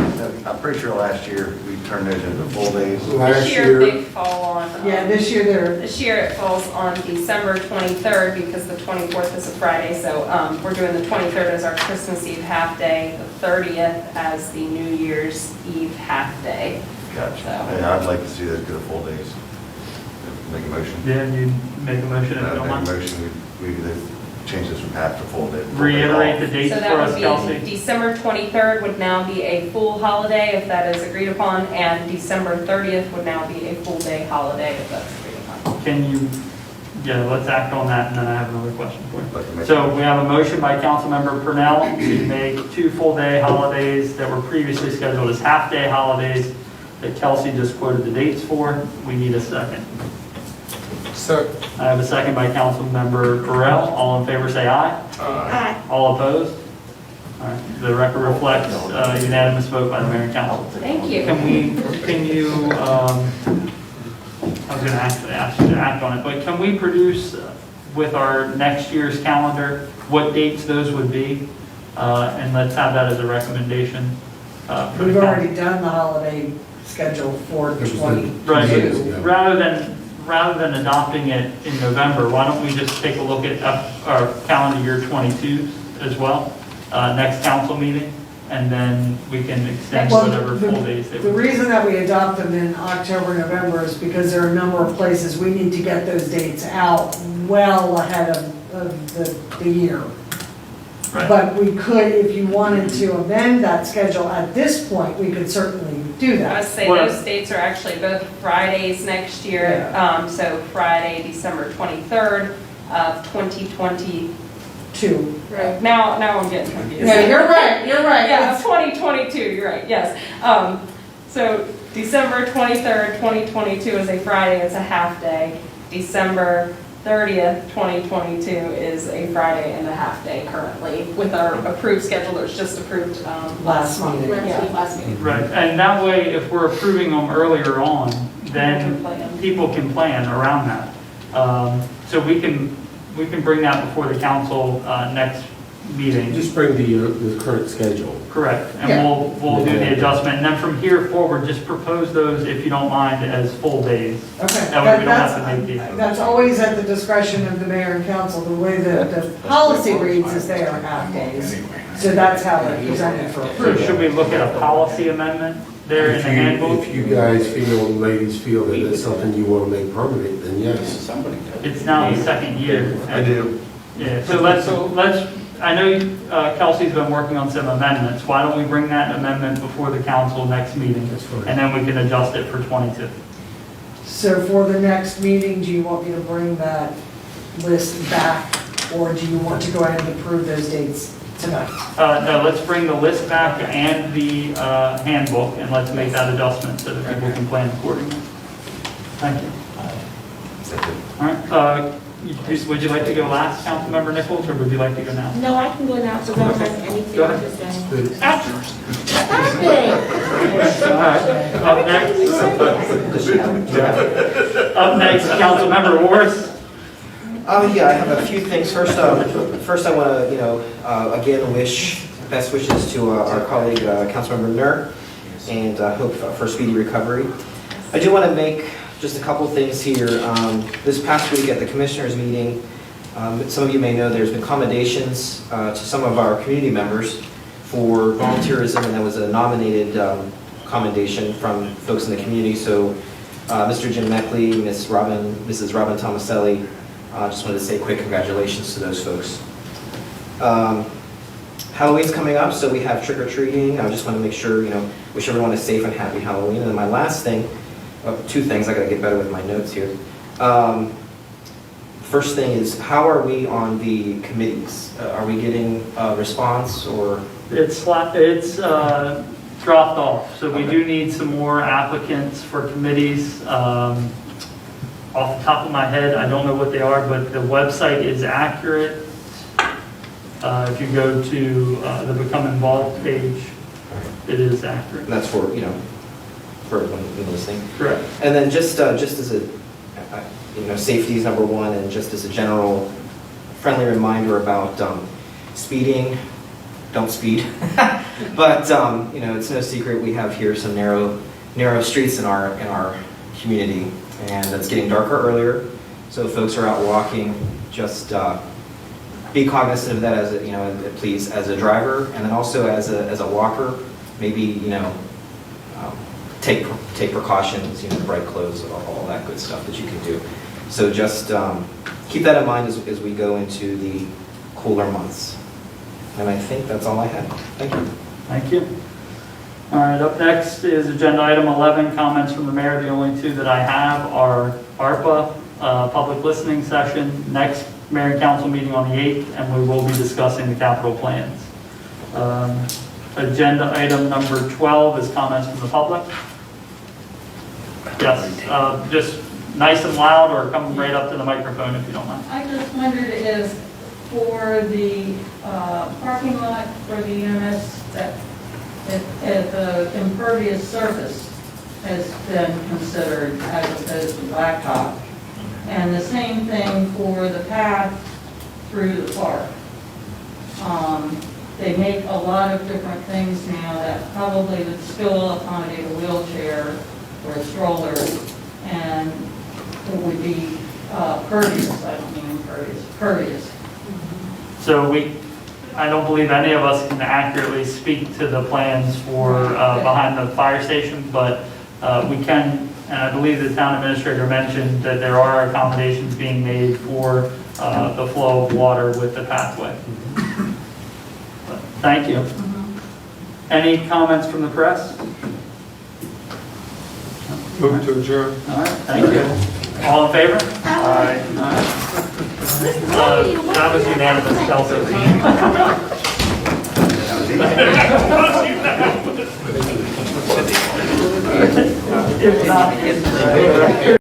Speaker 15: I'm pretty sure last year we turned those into full days.
Speaker 4: This year they fall on.
Speaker 12: Yeah, this year
Speaker 4: This year it falls on December 23rd because the 24th is a Friday, so we're doing the 23rd as our Christmas Eve half day, the 30th as the New Year's Eve half day.
Speaker 15: Gotcha.
Speaker 4: So-
Speaker 15: Yeah, I'd like to see those go to full days. Make a motion.
Speaker 1: Yeah, you make a motion if you don't
Speaker 15: Make a
Speaker 1: mind.
Speaker 15: motion, we change this from half to full day.
Speaker 1: Reiterate the dates
Speaker 4: So
Speaker 1: for
Speaker 4: that
Speaker 1: us,
Speaker 4: would
Speaker 1: Kelsey.
Speaker 4: be, December 23rd would now be a full holiday if that is agreed upon, and December 30th would now be a full day holiday if that's agreed upon.
Speaker 1: Can you, yeah, let's act on that, and then I have another question for
Speaker 15: Like to
Speaker 1: you.
Speaker 15: make-
Speaker 1: So we have a motion by Councilmember Purnell to make 2 full-day holidays that were previously scheduled as half-day holidays that Kelsey just quoted the dates for. We need a second.
Speaker 14: So,
Speaker 1: I have a second by Councilmember Burrell. All in favor, say aye.
Speaker 11: Aye.
Speaker 1: All opposed? All right, the record reflects unanimous vote by the mayor and council.
Speaker 4: Thank you.
Speaker 1: Can you, I was gonna actually ask you to act on it, but can we produce with our next year's calendar, what dates those would be? And let's have that as a recommendation. For the
Speaker 12: We've
Speaker 1: council.
Speaker 12: already done the holiday schedule for
Speaker 2: There was the-
Speaker 12: 20.
Speaker 1: Right,
Speaker 2: Yes, yeah.
Speaker 1: rather than adopting it in November, why don't we just take a look at our calendar year 22 as well, next council meeting, and then we can extend
Speaker 12: Well,
Speaker 1: whatever full days they
Speaker 12: The
Speaker 1: would.
Speaker 12: reason that we adopt them in October, November is because there are a number of places we need to get those dates out well ahead of the year.
Speaker 1: Right.
Speaker 12: But we could, if you wanted to amend that schedule at this point, we could certainly do
Speaker 4: I
Speaker 12: that.
Speaker 4: would say those dates are actually both Fridays next year. So Friday, December 23rd of 2022,
Speaker 12: 2022.
Speaker 4: Right, now I'm getting confused.
Speaker 12: No, you're right,
Speaker 4: Yeah, 2022, you're right, yes. So December 23rd, 2022 is a Friday, it's a half day. December 30th, 2022 is a Friday and a half day currently with our approved schedule that was just approved last month.
Speaker 12: meeting.
Speaker 4: Yeah, last meeting.
Speaker 1: Right, and that way, if we're approving them earlier on, then people can plan around that. So we can bring that before the council next meeting.
Speaker 2: Just bring the current schedule.
Speaker 1: Correct, and
Speaker 12: Yeah.
Speaker 1: we'll do the adjustment, and then from here forward, just propose those, if you don't mind, as full days.
Speaker 12: Okay.
Speaker 1: That way we don't have to make these.
Speaker 12: That's always at the discretion of the mayor and council. The way that the policy reads is they are half days. So that's how they're presented for
Speaker 1: So
Speaker 12: approval.
Speaker 1: should we look at a policy amendment there in the handbook?
Speaker 2: If you guys feel, and ladies feel that it's something you want to make permanent, then yes.
Speaker 1: It's now the second year.
Speaker 15: I do.
Speaker 1: Yeah, so let's, I know Kelsey's been working on some amendments. Why don't we bring that amendment before the council next meeting? And then we can adjust it for 22.
Speaker 12: So for the next meeting, do you want me to bring that list back? Or do you want to go ahead and approve those dates tonight?
Speaker 1: No, let's bring the list back and the handbook, and let's make that adjustment so that people can plan accordingly. Thank you. All right, would you like to go last, Councilmember Nichols, or would you like to go now?
Speaker 11: No, I can go now, because I don't have anything
Speaker 1: Go
Speaker 11: to
Speaker 1: ahead.
Speaker 11: say.
Speaker 1: All right, up next, Councilmember Morris.
Speaker 10: Yeah, I have a few things. First, I want to, again, wish best wishes to our colleague, Councilmember Nur, and hope for speedy recovery. I do want to make just a couple things here. This past week at the commissioners meeting, some of you may know there's been commendations to some of our community members for volunteerism, and that was a nominated commendation from folks in the community. So Mr. Jim Meckley, Mrs. Robin Tomaselli, just wanted to say quick congratulations to those folks. Halloween's coming up, so we have trick-or-treating. I just want to make sure, wish everyone a safe and happy Halloween. And then my last thing, two things, I gotta get better with my notes here. First thing is, how are we on the committees? Are we getting a response, or?
Speaker 1: It's dropped off, so we do need some more applicants for committees. Off the top of my head, I don't know what they are, but the website is accurate. If you go to the Become Involved page, it is accurate.
Speaker 10: And that's for, for everyone listening.
Speaker 1: Correct.
Speaker 10: And then just as a, safety is number one, and just as a general friendly reminder about speeding, don't speed. But, it's no secret we have here some narrow streets in our community, and it's getting darker earlier. So if folks are out walking, just be cognizant of that as please, as a driver, and then also as a walker, maybe, take precautions, bright clothes, all that good stuff that you can do. So just keep that in mind as we go into the cooler months. And I think that's all I had. Thank you.
Speaker 1: Thank you. All right, up next is agenda item 11, comments from the mayor. The only two that I have are ARPA, public listening session, next mayor and council meeting on the 8th, and we will be discussing the capital plans. Agenda item number 12 is comments from the public. Yes, just nice and loud, or come right up to the microphone if you don't mind.
Speaker 20: I just wondered if for the parking lot for the EMS, that if the impervious surface has been considered as opposed to blacktop. And the same thing for the path through the park. They make a lot of different things now that probably would still accommodate a wheelchair or a stroller, and it would be pervious, I don't mean impervious, pervious.
Speaker 1: So I don't believe any of us can accurately speak to the plans for behind the fire station, but we can, and I believe the town administrator mentioned that there are accommodations being made for the flow of water with the pathway. But thank you. Any comments from the press?
Speaker 14: Move to adjourn.
Speaker 1: All right, thank you. All in favor? Aye. That was unanimous, Chelsea. It was not.